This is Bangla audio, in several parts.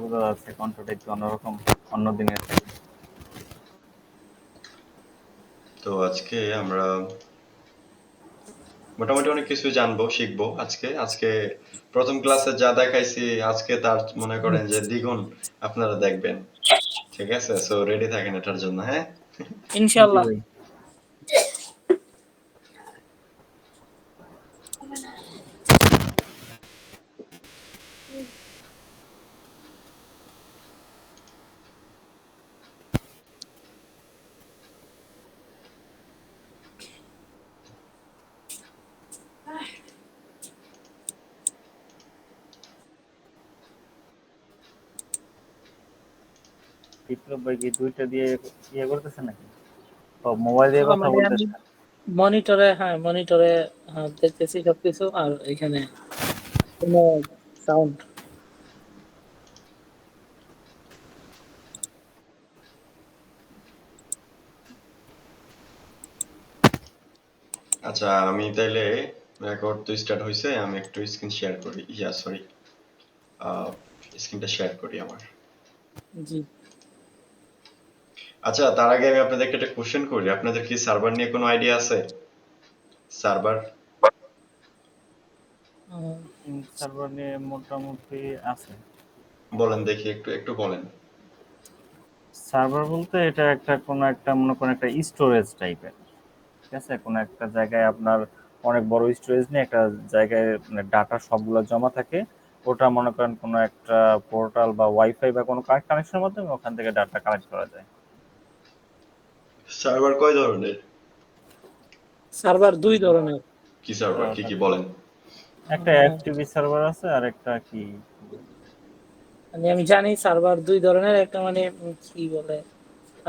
বোঝা যাচ্ছে কণ্ঠটা একটু অন্যরকম, অন্য দিনের থেকে। তো আজকে আমরা মোটামুটি অনেক কিছু জানবো, শিখবো। আজকে প্রথম ক্লাসে যা দেখাইছি আজকে তার মনে করেন যে দ্বিগুণ আপনারা দেখবেন। ঠিক আছে, সো রেডি থাকেন এটার জন্য, হ্যাঁ? জি ইনশাল্লাহ। ভাই। বিপ্লব ভাই কি দুইটা দিয়ে ইয়ে করতেছে নাকি? ও মোবাইল দিয়ে কথা মানে আমি বলতেছে। মনিটরে দেখতেছি সবকিছু, আর এখানে কোনো সাউন্ড। আচ্ছা, আমি তাইলে রেকর্ড তো স্টার্ট হয়েছে, আমি একটু স্ক্রিন শেয়ার করি, সরি, স্ক্রিনটা শেয়ার করি আমার। জি। আচ্ছা, তার আগে আমি আপনাদেরকে একটা কোশ্চেন করি। আপনাদের কি সার্ভার নিয়ে কোনো আইডিয়া আছে? সার্ভার আহ, সার্ভার নিয়ে মোটামুটি আছে। বলেন দেখি, একটু একটু বলেন। সার্ভার বলতে এটা একটা কোনো একটা মনে করেন একটা স্টোরেজ টাইপের। ঠিক আছে, কোনো একটা জায়গায় আপনার অনেক বড় স্টোরেজ নিয়ে একটা জায়গায় মানে ডাটা সবগুলো জমা থাকে। ওটা মনে করেন কোনো একটা পোর্টাল বা ওয়াইফাই বা কোনো কানেকশনের মাধ্যমে ওখান থেকে ডাটা কালেক্ট করা যায়। সার্ভার কয় ধরনের? সার্ভার দুই ধরনের। কি সার্ভার, কি আহ, কি বলেন? একটা এফটিপি সার্ভার আছে আর একটা কি। মানে আমি জানি সার্ভার দুই ধরনের, একটা মানে কি বলে,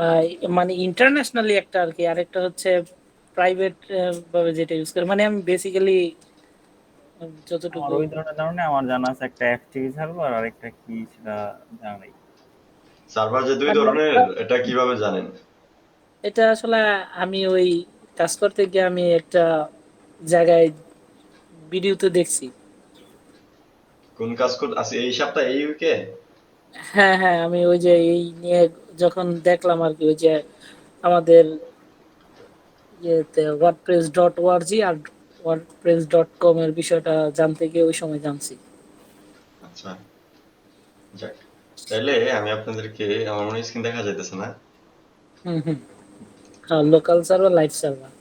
আহ, মানে ইন্টারন্যাশনালি একটা আর কি, আরেকটা হচ্ছে প্রাইভেট ভাবে যেটা ইউজ করে। মানে আমি বেসিক্যালি আমার যতটুকু। ওই ধরনের ধারণা আমার জানা আছে, একটা এফটিপি সার্ভার আর একটা কি সেটা জানা নেই। সার্ভার যে দুই মানে ধরনের এটা কিভাবে জানেন? এটা আসলে আমি ওই কাজ করতে গিয়ে আমি একটা জায়গায় ভিডিওতে দেখছি। কোন কাজ করতে আছে এই সপ্তাহে, এই উইকে? হ্যাঁ হ্যাঁ, আমি ওই যে এই নিয়ে যখন দেখলাম আর কি, ওই যে আমাদের ইয়েতে wordpress.org আর wordpress.com এর বিষয়টা জানতে গিয়ে ওই সময় জানছি। আচ্ছা, যাক। তাইলে আমি আপনাদেরকে, আমার মনে স্ক্রিন দেখা যাইতেছে না। হুম হুম। হ্যাঁ, লোকাল সার্ভার, লাইভ সার্ভার।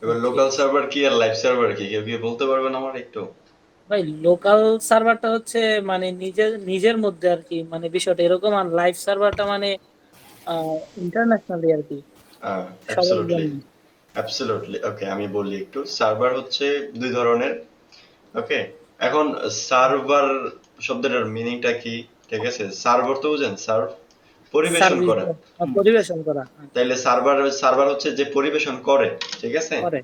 এবার ওকে। লোকাল সার্ভার কি আর লাইভ সার্ভার কি, কেউ কি বলতে পারবেন আমার একটু? ভাই, লোকাল সার্ভারটা হচ্ছে মানে নিজের নিজের মধ্যে আর কি, মানে বিষয়টা এরকম। আর লাইভ সার্ভারটা মানে ইন্টারন্যাশনালি আর কি, সবার অ্যাবসলিউটলি, জন্য। অ্যাবসলিউটলি। ওকে, আমি বলি একটু। সার্ভার হচ্ছে দুই ধরনের। ওকে, এখন সার্ভার শব্দটার মিনিংটা কি? ঠিক আছে, সার্ভার তো বুঝেন, সার্ভ, পরিবেশন সার্ভিস করা। পরিবেশন করা, হ্যাঁ, তাইলে সার্ভার, সার্ভার হচ্ছে যে পরিবেশন করে। ঠিক আছে, করে।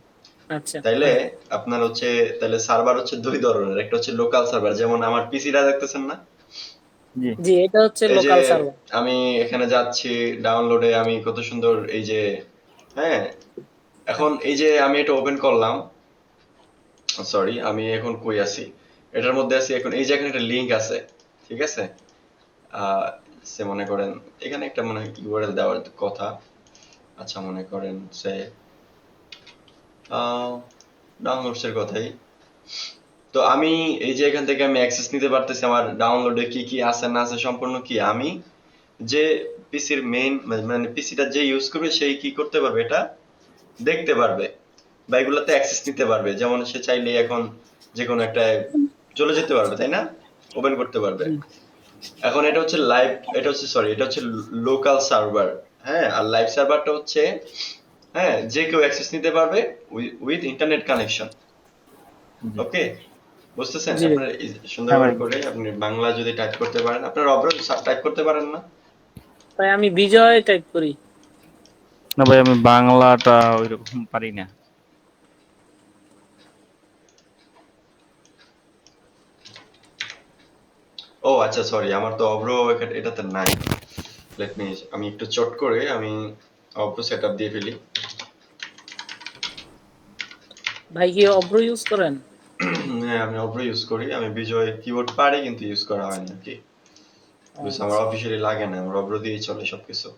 আচ্ছা, তাইলে হ্যাঁ। আপনার হচ্ছে, তাহলে সার্ভার হচ্ছে দুই ধরনের। একটা হচ্ছে লোকাল সার্ভার, যেমন আমার পিসিটা দেখতেছেন না? জি। জি, এটা হচ্ছে এই যে লোকাল সার্ভার। আমি এখানে যাচ্ছি ডাউনলোডে, আমি কত সুন্দর এই যে, হ্যাঁ, এখন এই যে আমি এটা ওপেন করলাম, সরি, আমি এখন কই আছি, এটার মধ্যে আছি এখন। এই যে এখানে একটা লিংক আছে, ঠিক আছে, আহ সে মনে করেন এখানে একটা মনে হয় ইউআরএল দেওয়ার কথা। আচ্ছা, মনে করেন সে ডাউনলোডস এর কথাই। তো আমি এই যে এখান থেকে আমি অ্যাক্সেস নিতে পারতেছি আমার ডাউনলোডে কি কি আছে না আছে সম্পূর্ণ কি আমি, যে পিসির মেইন মানে পিসিটা যে ইউজ করবে সেই কি করতে পারবে, এটা দেখতে পারবে বা এগুলোতে অ্যাক্সেস নিতে পারবে। যেমন সে চাইলে এখন যে কোনো একটা চলে যেতে পারবে, তাই না? ওপেন করতে পারবে। জি। এখন এটা হচ্ছে লাইভ, এটা হচ্ছে সরি, এটা হচ্ছে লোকাল সার্ভার। হ্যাঁ, আর লাইভ সার্ভারটা হচ্ছে, হ্যাঁ, যে কেউ অ্যাক্সেস নিতে পারবে উইথ ইন্টারনেট কানেকশন। জি। ওকে, বুঝতেছেন? জি ভাই। আপনার হ্যাঁ ভাই। সুন্দরভাবে করে আপনি বাংলা যদি টাইপ করতে পারেন, আপনার অবরোধ টাইপ করতে পারেন না? তাই আমি বিজয় টাইপ করি। না ভাই, আমি বাংলাটা ওইরকম পারি না। ও আচ্ছা, সরি, আমার তো অব্র এটাতে নাই। লেট মি, আমি একটু চট করে আমি অব্র সেটআপ দিয়ে ফেলি। ভাই কি অব্র ইউজ করেন? হ্যাঁ, আমি অব্র ইউজ করি। আমি বিজয় কিবোর্ড পারি কিন্তু ইউজ করা হয় না আর কি। বুঝছো, আমার অফিসিয়ালি লাগে না, আমার অব্র দিয়েই চলে সবকিছু।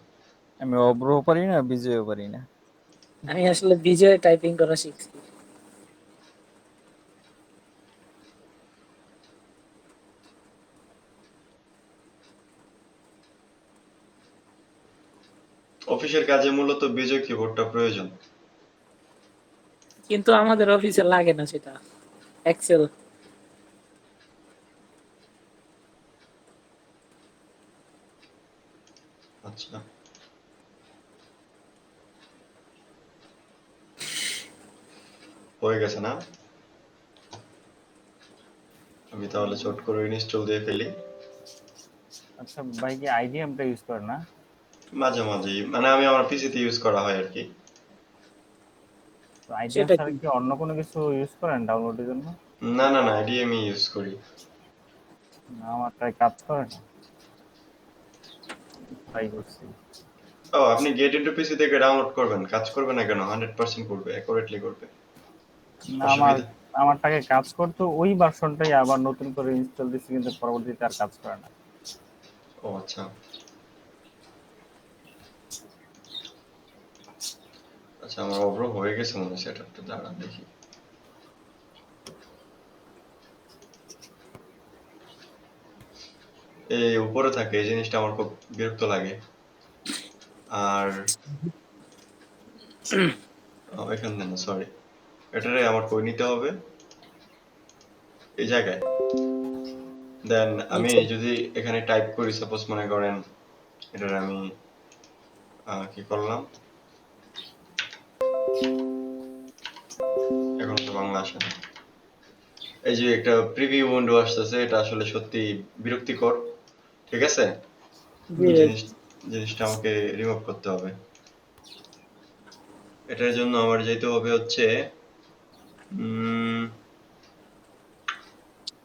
আমি অব্রও পারি না, বিজয়ও পারি না। আমি আসলে বিজয় টাইপিং করা শিখছি। অফিসের কাজে মূলত বিজয় কিবোর্ডটা প্রয়োজন। কিন্তু আমাদের অফিসে লাগে না সেটা, এক্সেল। আচ্ছা, হয়ে গেছে না? আমি তাহলে চট করে ইনস্টল দিয়ে ফেলি। আচ্ছা ভাই, কি আইডিএমটা ইউজ করে না? মাঝে মাঝেই, মানে আমি আমার পিসিতে ইউজ করা হয় আর কি। তো আইডিএম সেটা ছাড়া কি? কি অন্য কোনো কিছু ইউজ করেন ডাউনলোডের জন্য? না না না, আইডিএমই ইউজ করি। না, আমারটাই কাজ করে না, ট্রাই করছি। ও, আপনি গেট ইনটু পিসি থেকে ডাউনলোড করবেন, কাজ করবে না কেন? 100% করবে, অ্যাকুরেটলি করবে। না, অসুবিধা। আমারটাকে কাজ করতো, ওই ভার্সনটাই আবার নতুন করে ইনস্টল দিচ্ছি, কিন্তু পরবর্তীতে আর কাজ করে না। ও আচ্ছা। আচ্ছা, আমার অব্র হয়ে গেছে মনে হয় সেটআপটা, দাঁড়ান দেখি। এই উপরে থাকে এই জিনিসটা আমার খুব বিরক্ত লাগে। আর এখানে না, সরি, এটারে আমার কই নিতে হবে, এই জায়গায়। দেন আমি নিচে। যদি এখানে টাইপ করি, সাপোজ মনে করেন এটার আমি কি করলাম, এখন তো বাংলা আসে না। এই যে একটা প্রিভিউ উইন্ডো আসতেছে, এটা আসলে সত্যি বিরক্তিকর। ঠিক আছে, জি ভাই। জিনিস জিনিসটা আমাকে রিমুভ করতে হবে। এটার জন্য আমার যেতে হবে হচ্ছে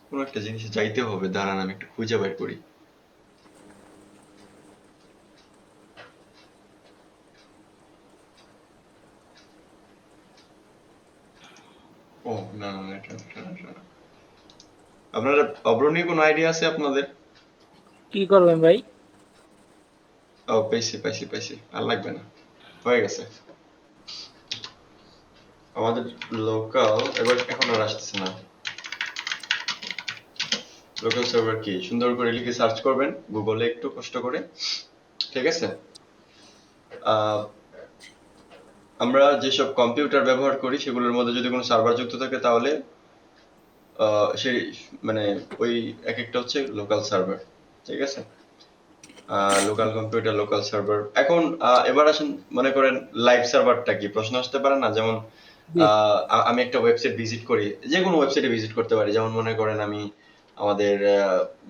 কোন একটা জিনিসে যাইতে হবে, দাঁড়ান আমি একটু খুঁজে বের করি। ও না না না, এটা না। আপনার অগ্রণী কোনো আইডিয়া আছে আপনাদের? কি করবেন ভাই? ও, পাইছি পাইছি পাইছি, আর লাগবে না, হয়ে গেছে। আমাদের লোকাল, এবার এখন আর আসতেছে না। লোকাল সার্ভার কি, সুন্দর করে লিখে সার্চ করবেন গুগলে একটু কষ্ট করে। ঠিক আছে, আহ, আমরা যেসব কম্পিউটার ব্যবহার করি সেগুলোর মধ্যে যদি কোনো সার্ভার যুক্ত থাকে, তাহলে সেই মানে ওই এক একটা হচ্ছে লোকাল সার্ভার। ঠিক আছে, লোকাল কম্পিউটার, লোকাল সার্ভার। এখন এবার আসেন, মনে করেন লাইভ সার্ভারটা কি, প্রশ্ন আসতে পারে না? যেমন জি। আমি একটা ওয়েবসাইট ভিজিট করি, যে কোনো ওয়েবসাইটে ভিজিট করতে পারি। যেমন মনে করেন আমি আমাদের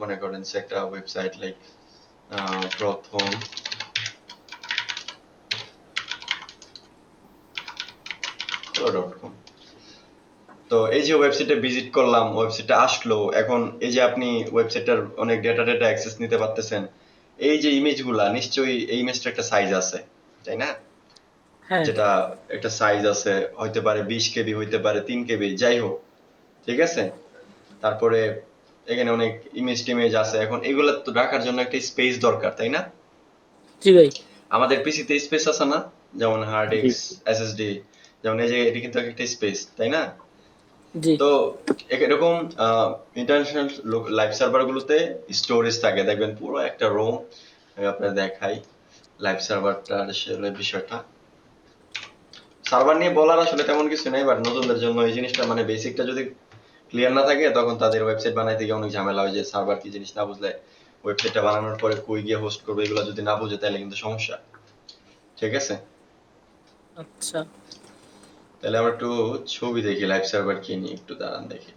মনে করেন সে একটা ওয়েবসাইট লাইক প্রথম .com। তো এই যে ওয়েবসাইটে ভিজিট করলাম, ওয়েবসাইটটা আসলো, এখন এই যে আপনি ওয়েবসাইটটার অনেক ডেটা ডেটা অ্যাক্সেস নিতে পারতেছেন। এই যে ইমেজগুলা, নিশ্চয়ই এই ইমেজটার একটা সাইজ আছে, তাই না? হ্যাঁ। যেটা একটা সাইজ আছে, হইতে পারে 20 কেবি, হইতে পারে 3 কেবি, যাই হোক। ঠিক আছে, তারপরে এখানে অনেক ইমেজ টিমেজ আছে। এখন এগুলা তো রাখার জন্য একটা স্পেস দরকার, তাই না? জি ভাই। আমাদের পিসিতে স্পেস আছে না? যেমন হার্ড জি। ডিস্ক, এসএসডি, যেমন এই যে এটি কিন্তু একটা স্পেস, তাই না? জি। তো এরকম ইন্টারন্যাশনাল লাইভ সার্ভার গুলোতে স্টোরেজ থাকে, দেখবেন পুরো একটা রোম। আমি আপনাদের দেখাই লাইভ সার্ভারটার আসলে বিষয়টা। সার্ভার নিয়ে বলার আসলে তেমন কিছু নেই, বাট নতুনদের জন্য এই জিনিসটা, মানে বেসিকটা যদি ক্লিয়ার না থাকে, তখন তাদের ওয়েবসাইট বানাইতে গিয়ে অনেক ঝামেলা হয়। যে সার্ভার কি জিনিস না বুঝলে, ওয়েবসাইটটা বানানোর পরে কই গিয়ে হোস্ট করবে, এগুলো যদি না বুঝে, তাহলে কিন্তু সমস্যা। ঠিক আছে, আচ্ছা। তাহলে আমরা একটু ছবি দেখি লাইভ সার্ভার কি নিয়ে, একটু দাঁড়ান দেখি।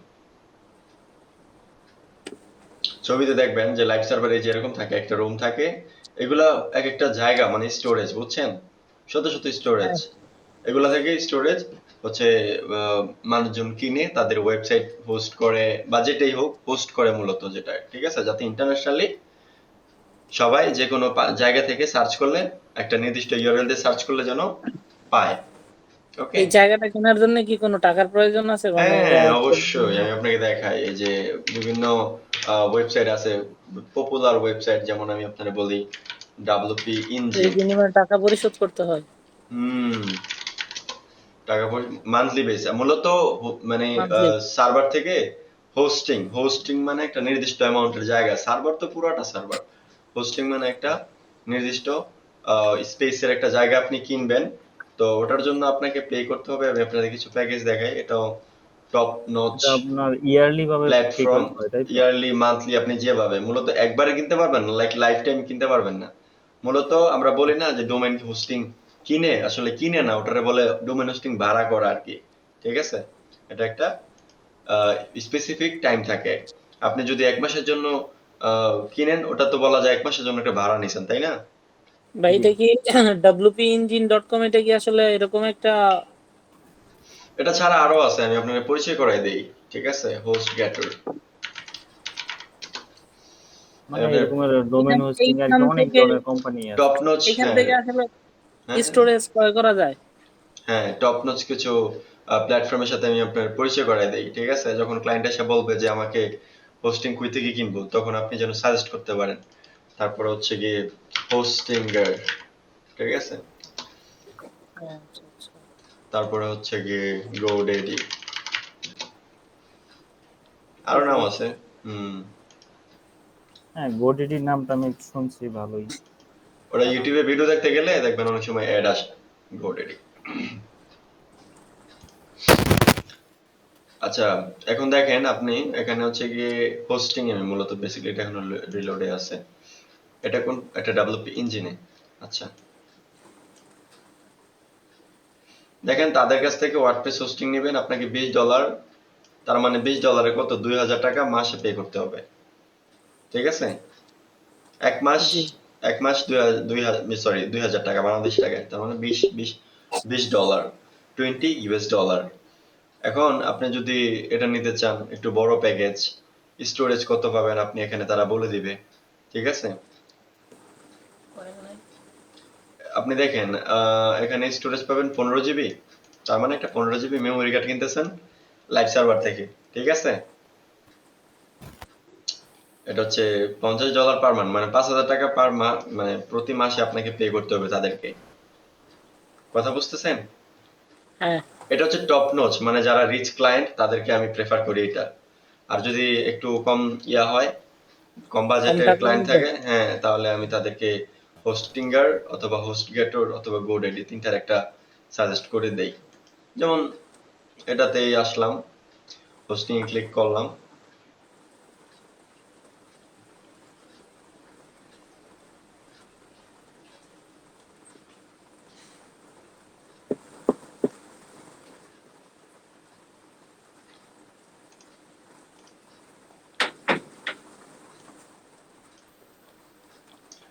ছবিতে দেখবেন যে লাইভ সার্ভারে যে এরকম থাকে, একটা রুম থাকে। এগুলা এক একটা জায়গা, মানে স্টোরেজ, বুঝছেন? শত শত স্টোরেজ। হ্যাঁ। এগুলা থেকে স্টোরেজ হচ্ছে আহ, মানুষজন কিনে তাদের ওয়েবসাইট হোস্ট করে, বা যেটাই হোক হোস্ট করে মূলত, যেটা ঠিক আছে, যাতে ইন্টারন্যাশনালি সবাই যে কোনো জায়গা থেকে সার্চ করলে, একটা নির্দিষ্ট ইউআরএল দিয়ে সার্চ করলে যেন পায়। ওকে। এই জায়গাটা কেনার জন্য কি কোনো টাকার প্রয়োজন আছে? মানে হ্যাঁ এটা অবশ্যই, আমি আপনাকে দেখাই। এই যে বিভিন্ন ওয়েবসাইট আছে, পপুলার ওয়েবসাইট, যেমন আমি আপনারা বলি ডাব্লিউপি এই ইঞ্জিন। বিনিময়ে টাকা পরিশোধ করতে হয় হুম, টাকা পয়সা মান্থলি বেসে মূলত মানে মান্থলি। সার্ভার থেকে হোস্টিং মানে একটা নির্দিষ্ট অ্যামাউন্টের জায়গা, সার্ভার তো পুরাটা সার্ভার, হোস্টিং মানে একটা নির্দিষ্ট স্পেসের একটা জায়গা আপনি কিনবেন। তো ওটার জন্য আপনাকে পে করতে হবে। আমি আপনাদের কিছু প্যাকেজ দেখাই। এটাও টপ নচ এটা আপনার ইয়ারলি ভাবে পে প্ল্যাটফর্ম, করতে হয় তাই তো? ইয়ারলি মান্থলি আপনি যেভাবে, মূলত একবারে কিনতে পারবেন না, লাইক লাইফ টাইম কিনতে পারবেন না। মূলত আমরা বলি না যে ডোমেইন হোস্টিং কিনে, আসলে কিনে না, ওটারে বলে ডোমেইন হোস্টিং ভাড়া করা আর কি। ঠিক আছে, এটা একটা স্পেসিফিক টাইম থাকে। আপনি যদি 1 মাসের জন্য কিনেন, ওটা তো বলা যায় 1 মাসের জন্য একটা ভাড়া নিছেন, তাই না? ভাই জি। এটা কি wpengine.com এটা কি আসলে এরকম একটা এটা ছাড়া আরো আছে, আমি আপনাকে পরিচয় করাই দেই। ঠিক আছে, হোস্ট গেটর, মানে এরকমের ডোমেইন হোস্টিং আর কি এইখান অনেক থেকে ধরনের কোম্পানি আছে। Top notch. এখান হ্যাঁ থেকে আসলে হ্যাঁ স্টোরেজ ক্রয় করা যায়? হ্যাঁ, টপ নচ কিছু প্ল্যাটফর্মের সাথে আমি আপনার পরিচয় করাই দেই। ঠিক আছে, যখন ক্লায়েন্ট এসে বলবে যে আমাকে হোস্টিং কই থেকে কিনবো, তখন আপনি যেন সাজেস্ট করতে পারেন। তারপর হচ্ছে গিয়ে হোস্টিঙ্গার, ঠিক আছে, হ্যাঁ, আচ্ছা, আচ্ছা। তারপরে হচ্ছে গিয়ে গোডেডি, আরো নাম তারপরে আছে। হুম, হ্যাঁ, গোডিডির নামটা আমি শুনছি ভালোই। ওরা ইউটিউবে ভিডিও দেখতে গেলে দেখবেন অনেক সময় অ্যাড আসে গোডেডি। আচ্ছা, এখন দেখেন আপনি এখানে হচ্ছে গিয়ে হোস্টিং এ মূলত বেসিক্যালি এটা এখন রিলোডে আছে। এটা কোন একটা ডেভেলপ ইঞ্জিনে। আচ্ছা, দেখেন তাদের কাছ থেকে ওয়ার্ডপ্রেস হোস্টিং নেবেন, আপনাকে $20, তার মানে $20 কত, 2000 টাকা মাসে পে করতে হবে। ঠিক আছে, এক মাস, জি। এক মাস 2000 টাকা বাংলাদেশ টাকায়, তার মানে 20 $20, $20। এখন আপনি যদি এটা নিতে চান একটু বড় প্যাকেজ, স্টোরেজ কত পাবেন আপনি এখানে তারা বলে দিবে। ঠিক আছে, আপনি দেখেন এখানে স্টোরেজ পাবেন 15 GB, তার মানে একটা 15 GB মেমোরি কার্ড কিনতেছেন লাইভ সার্ভার থেকে। ঠিক আছে, এটা হচ্ছে $50 পার মান্থ, মানে 5000 টাকা পার মান্থ, মানে প্রতি মাসে আপনাকে পে করতে হবে তাদেরকে। কথা বুঝতেছেন? হ্যাঁ, এটা হচ্ছে টপ নচ, মানে যারা রিচ ক্লায়েন্ট তাদেরকে আমি প্রেফার করি এটা। আর যদি একটু কম ইয়া হয়, কম কম বাজেটের টাকার ক্লায়েন্ট মধ্যে। থাকে, হ্যাঁ, তাহলে আমি তাদেরকে হোস্টিঙ্গার অথবা হোস্টগেটর অথবা গোডেডি তিনটার একটা সাজেস্ট করে দেই। যেমন এটাতেই আসলাম, হোস্টিং ক্লিক করলাম।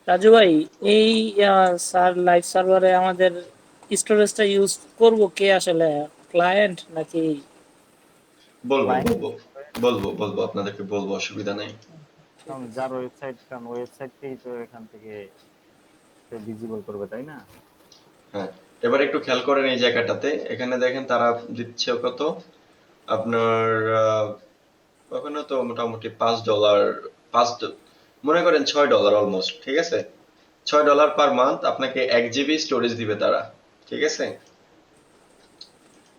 রাজু ভাই, এই লাইভ সার্ভারে আমাদের স্টোরেজটা ইউজ করব কে আসলে, ক্লায়েন্ট নাকি? বলবো ক্লায়েন্ট, বলবো বলবো আপনাদেরকে বলবো, অসুবিধা নেই। ঠিক কারণ আছে। যার ওয়েবসাইট, কারণ ওয়েবসাইটকেই তো এখান থেকে ভিজিবল করবে তাই না? হ্যাঁ, এবার একটু খেয়াল করেন এই জায়গাটাতে, এখানে দেখেন তারা দিচ্ছে কত আপনার ওখানে তো মোটামুটি $5, পাঁচ মনে করেন $6 অলমোস্ট। ঠিক আছে, $6 পার মান্থ আপনাকে 1 GB স্টোরেজ দিবে তারা। ঠিক আছে,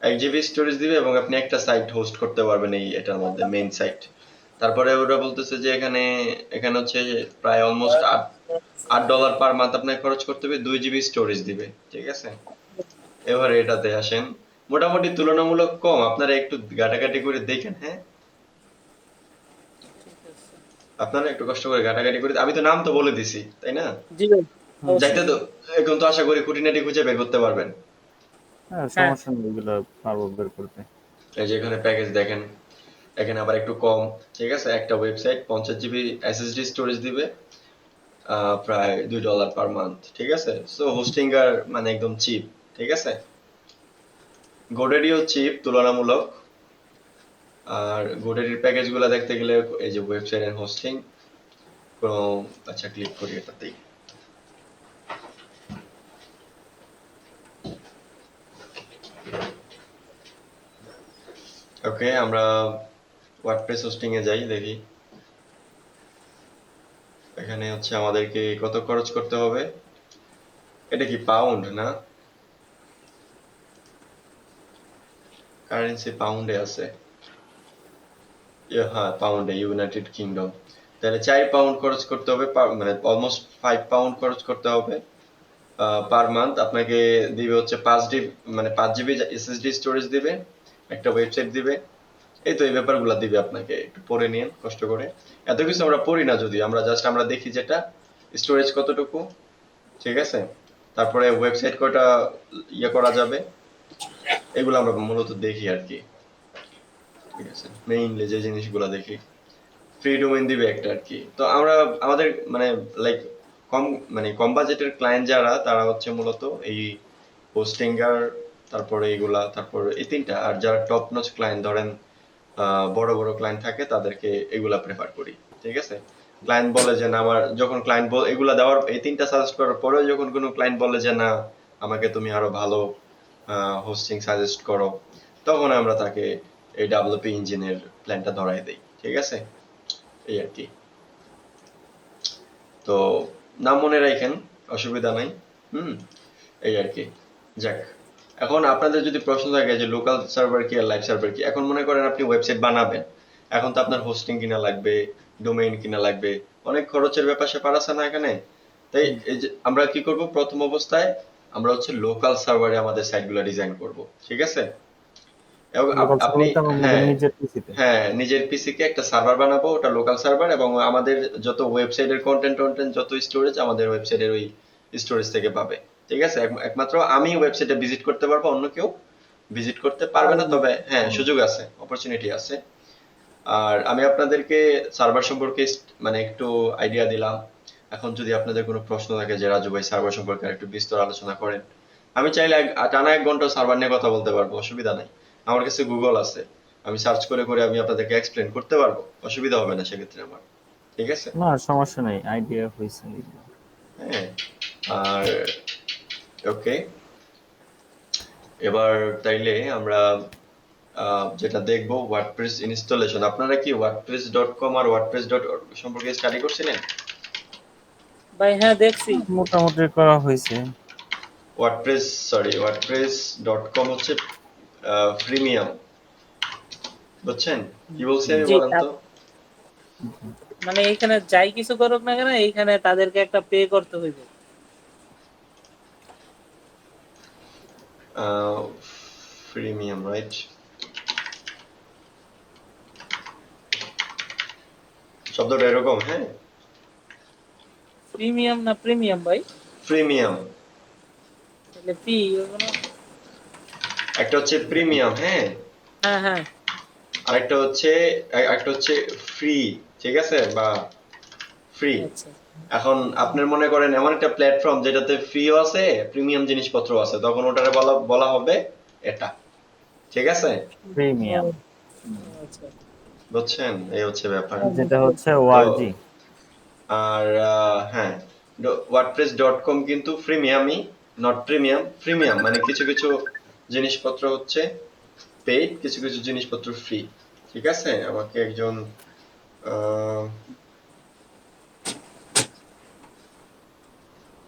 1 GB স্টোরেজ দিবে এবং আপনি একটা সাইট হোস্ট করতে পারবেন এই এটার মধ্যে, মেইন সাইট। তারপরে ওরা বলতেছে যে এখানে এখানে হচ্ছে প্রায় অলমোস্ট $8 পার মান্থ আপনাকে খরচ করতে হবে, 2 GB স্টোরেজ দিবে। ঠিক আছে, এবার এটাতে আসেন, মোটামুটি তুলনামূলক কম, আপনারা একটু ঘাটাঘাটি করে দেখেন। হ্যাঁ, আপনারা একটু কষ্ট করে ঘাটাঘাটি করে, আমি তো নাম তো বলে দিছি, তাই না? জি ভাই, হুম। যাইতে অবশ্যই। তো এখন তো আশা করি খুঁটিনাটি খুঁজে বের করতে পারবেন। হ্যাঁ, হ্যাঁ, সমস্যা নেই, এগুলো পারবো বের করতে। এই যে এখানে প্যাকেজ দেখেন, এখানে আবার একটু কম। ঠিক আছে, একটা ওয়েবসাইট 50 GB SSD স্টোরেজ দিবে, প্রায় $2 পার মান্থ। ঠিক আছে, সো হোস্টিঙ্গার মানে একদম চিপ। ঠিক আছে, গোডেডিও চিপ তুলনামূলক। আর গোডেডির প্যাকেজ গুলা দেখতে গেলে এই যে ওয়েবসাইট এন্ড হোস্টিং কোনো, আচ্ছা ক্লিক করি এটাতেই। ওকে, আমরা ওয়ার্ডপ্রেস হোস্টিং এ যাই, দেখি। এখানে হচ্ছে আমাদেরকে কত খরচ করতে হবে? এটা কি পাউন্ড না? কারেন্সি পাউন্ডে আছে। হ্যাঁ, পাউন্ডে, ইউনাইটেড কিংডম। তাহলে 4 পাউন্ড খরচ করতে হবে, মানে অলমোস্ট 5 পাউন্ড খরচ করতে হবে পার মান্থ। আপনাকে দিবে হচ্ছে 5 জিবি, মানে 5 জিবি এসএসডি স্টোরেজ দিবে, একটা ওয়েবসাইট দিবে। এই তো এই ব্যাপারগুলো দিবে আপনাকে, একটু পড়ে নিন কষ্ট করে। এত কিছু আমরা পড়ি না, যদি আমরা জাস্ট আমরা দেখি যেটা স্টোরেজ কতটুকু, ঠিক আছে, তারপরে ওয়েবসাইট কয়টা ইয়ে করা যাবে, এগুলো আমরা মূলত দেখি আর কি। ঠিক আছে, মেইনলি যে জিনিসগুলো দেখি, ফ্রি ডোমেইন দিবে একটা আর কি। তো আমরা আমাদের মানে লাইক কম, মানে কম বাজেটের ক্লায়েন্ট যারা, তারা হচ্ছে মূলত এই হোস্টিঙ্গার, তারপরে এইগুলা, তারপর এই তিনটা। আর যারা টপ নচ ক্লায়েন্ট, ধরেন বড় বড় ক্লায়েন্ট থাকে, তাদেরকে এগুলা প্রেফার করি। ঠিক আছে, ক্লায়েন্ট বলে যে না, আমার যখন ক্লায়েন্ট এগুলা দেওয়ার, এই তিনটা সাজেস্ট করার পরেও যখন কোনো ক্লায়েন্ট বলে যে না, আমাকে তুমি আরো ভালো হোস্টিং সাজেস্ট করো, তখন আমরা তাকে এই ডাব্লিউপি ইঞ্জিনের প্ল্যানটা ধরাই দেই। ঠিক আছে, এই আর কি। তো নাম মনে রাখেন, অসুবিধা নাই। হুম, এই আর কি। যাক, এখন আপনাদের যদি প্রশ্ন থাকে যে লোকাল সার্ভার কি আর লাইভ সার্ভার কি, এখন মনে করেন আপনি ওয়েবসাইট বানাবেন, এখন তো আপনার হোস্টিং কিনা লাগবে, ডোমেইন কিনা লাগবে, অনেক খরচের ব্যাপার স্যাপার আছে না এখানে। তাই এই যে আমরা কি করব, প্রথম অবস্থায় আমরা হচ্ছে লোকাল সার্ভারে আমাদের সাইটগুলো ডিজাইন করব। ঠিক আছে, এবং লোকাল আপনি, সার্ভারটা আমাদের হ্যাঁ নিজের পিসিতে। হ্যাঁ, নিজের পিসি কে একটা সার্ভার বানাবো, ওটা লোকাল সার্ভার, এবং আমাদের যত ওয়েবসাইটের কন্টেন্ট টন্টেন্ট, যত স্টোরেজ, আমাদের ওয়েবসাইটের ওই স্টোরেজ থেকে পাবে। ঠিক আছে, একমাত্র আমি ওয়েবসাইটে ভিজিট করতে পারবো, অন্য কেউ ভিজিট করতে পারবে না। তবে হ্যাঁ, সুযোগ আছে, অপরচুনিটি আছে। আর আমি আপনাদেরকে সার্ভার সম্পর্কে মানে একটু আইডিয়া দিলাম। এখন যদি আপনাদের কোনো প্রশ্ন থাকে যে রাজু ভাই সার্ভার সম্পর্কে একটু বিস্তর আলোচনা করেন, আমি চাইলে টানা 1 ঘন্টা সার্ভার নিয়ে কথা বলতে পারবো, অসুবিধা নাই। আমার কাছে গুগল আছে, আমি সার্চ করে করে আমি আপনাদেরকে এক্সপ্লেন করতে পারবো, অসুবিধা হবে না সেক্ষেত্রে আমার। ঠিক আছে, না, সমস্যা নেই, আইডিয়া হয়েছে। হ্যাঁ। আর ওকে, এবার তাইলে আমরা যেটা দেখবো, ওয়ার্ডপ্রেস ইনস্টলেশন। আপনারা কি wordpress.com আর wordpress.org সম্পর্কে স্টাডি করছিলেন? ভাই হ্যাঁ দেখছি। মোটামুটি করা হয়েছে। wordpress.com হচ্ছে প্রিমিয়াম, বুঝছেন কি বলছি আমি, জি বলেন তো। মানে এইখানে যাই কিছু করুক না কেন, এইখানে তাদেরকে একটা পে করতে হইবে। Premium, right? শব্দটা এরকম, হ্যাঁ। প্রিমিয়াম না প্রিমিয়াম ভাই? প্রিমিয়াম, তাহলে পি হইবো না? একটা হচ্ছে প্রিমিয়াম, হ্যাঁ, হ্যাঁ হ্যাঁ। আরেকটা হচ্ছে, একটা হচ্ছে ফ্রি। ঠিক আছে, বা ফ্রি। আচ্ছা এখন আপনার মনে করেন এমন একটা প্ল্যাটফর্ম যেটাতে ফ্রিও আছে, প্রিমিয়াম জিনিসপত্র আছে, তখন ওটারে বলা বলা হবে এটা। ঠিক আছে, প্রিমিয়াম, আচ্ছা। বুঝছেন, এই হচ্ছে ব্যাপার। যেটা হচ্ছে তো ওআরজি। আর হ্যাঁ, wordpress.com কিন্তু ফ্রিমিয়ামই, নট প্রিমিয়াম। প্রিমিয়াম মানে কিছু কিছু জিনিসপত্র হচ্ছে পেইড, কিছু কিছু জিনিসপত্র ফ্রি। ঠিক আছে, আমাকে একজন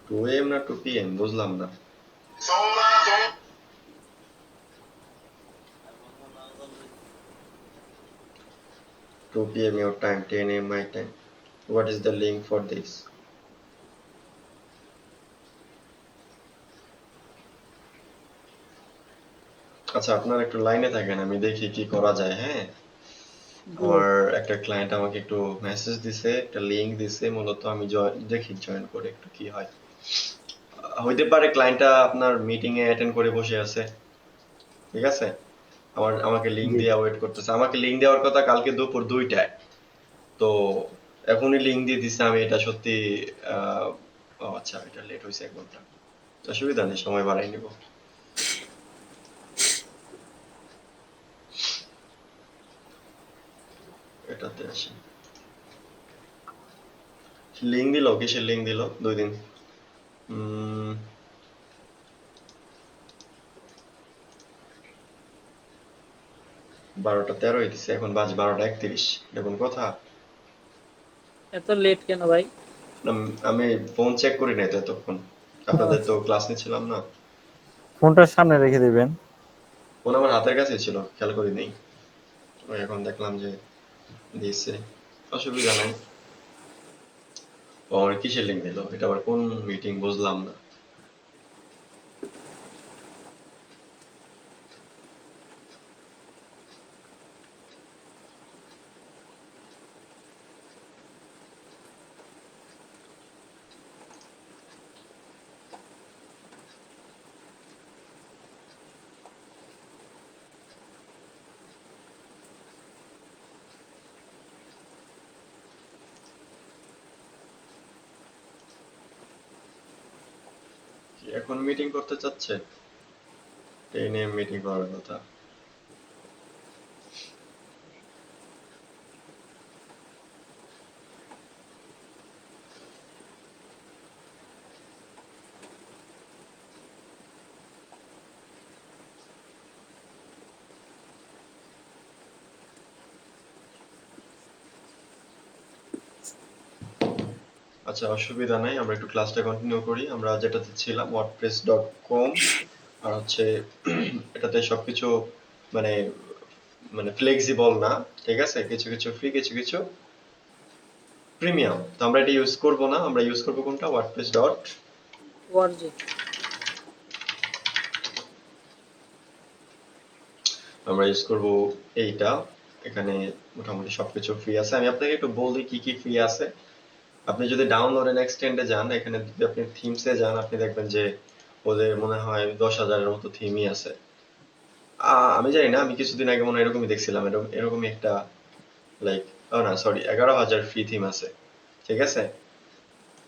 2 AM না 2 PM বুঝলাম না। 2 PM your time, 10 AM my time. What is the link for this? আচ্ছা, আপনার একটু লাইনে থাকেন, আমি দেখি কি করা যায়। হ্যাঁ, আমার একটা ক্লায়েন্ট আমাকে একটু মেসেজ দিছে, একটা লিংক দিছে, মূলত আমি দেখি জয়েন করে একটু কি হয়। হইতে পারে ক্লায়েন্টটা আপনার মিটিং এ অ্যাটেন্ড করে বসে আছে। ঠিক আছে, আমাকে লিংক দিয়ে ওয়েট করতেছে। আমাকে লিংক দেওয়ার কথা কালকে দুপুর 2টায়, তো এখনই লিংক দিয়ে দিছে। আমি এটা সত্যি আহ, ও আচ্ছা, এটা লেট হয়েছে 1 ঘন্টা, অসুবিধা নেই, সময় বাড়াই নিব। এটাতে আসি, লিংক দিল, কিসের লিংক দিল? 2 দিন, 12টা 13 হইতেছে, এখন বাজে 12টা 31। দেখুন কথা, এত লেট কেন ভাই? আমি ফোন চেক করি নাই তো এতক্ষণ, আপনাদের তো ক্লাস নিচ্ছিলাম না। ফোনটা সামনে রেখে দিবেন। ফোন আমার হাতের কাছে ছিল, খেয়াল করি নেই। ওই এখন দেখলাম যে দিয়েছে, অসুবিধা নাই। ও আমার কিসের লিঙ্ক দিল, এটা আবার কোন মিটিং বুঝলাম না। কি এখন মিটিং করতে চাচ্ছে? এই নিয়ে মিটিং করার কথা। আচ্ছা, অসুবিধা নাই, আমরা একটু ক্লাসটা কন্টিনিউ করি। আমরা যেটাতে ছিলাম wordpress.com, আর হচ্ছে এটাতে সবকিছু মানে মানে ফ্লেক্সিবল না, ঠিক আছে? কিছু কিছু ফ্রি, কিছু কিছু প্রিমিয়াম। তো আমরা এটা ইউজ করব না, আমরা ইউজ করব কোনটা? ওয়ার্ডপ্রেস ডট, ওয়ার্জি। আমরা ইউজ করব এইটা। এখানে মোটামুটি সবকিছু ফ্রি আছে। আমি আপনাকে একটু বলি কি কি ফ্রি আছে। আপনি যদি ডাউনলোড এন্ড এক্সটেন্ডে যান, এখানে যদি আপনি থিমসে যান, আপনি দেখবেন যে ওদের মনে হয় 10,000-এর মতো থিমই আছে। আমি জানি না, আমি কিছুদিন আগে মনে হয় এরকমই দেখছিলাম, এরকমই একটা লাইক, ও না সরি, 11,000 ফ্রি থিম আছে, ঠিক আছে?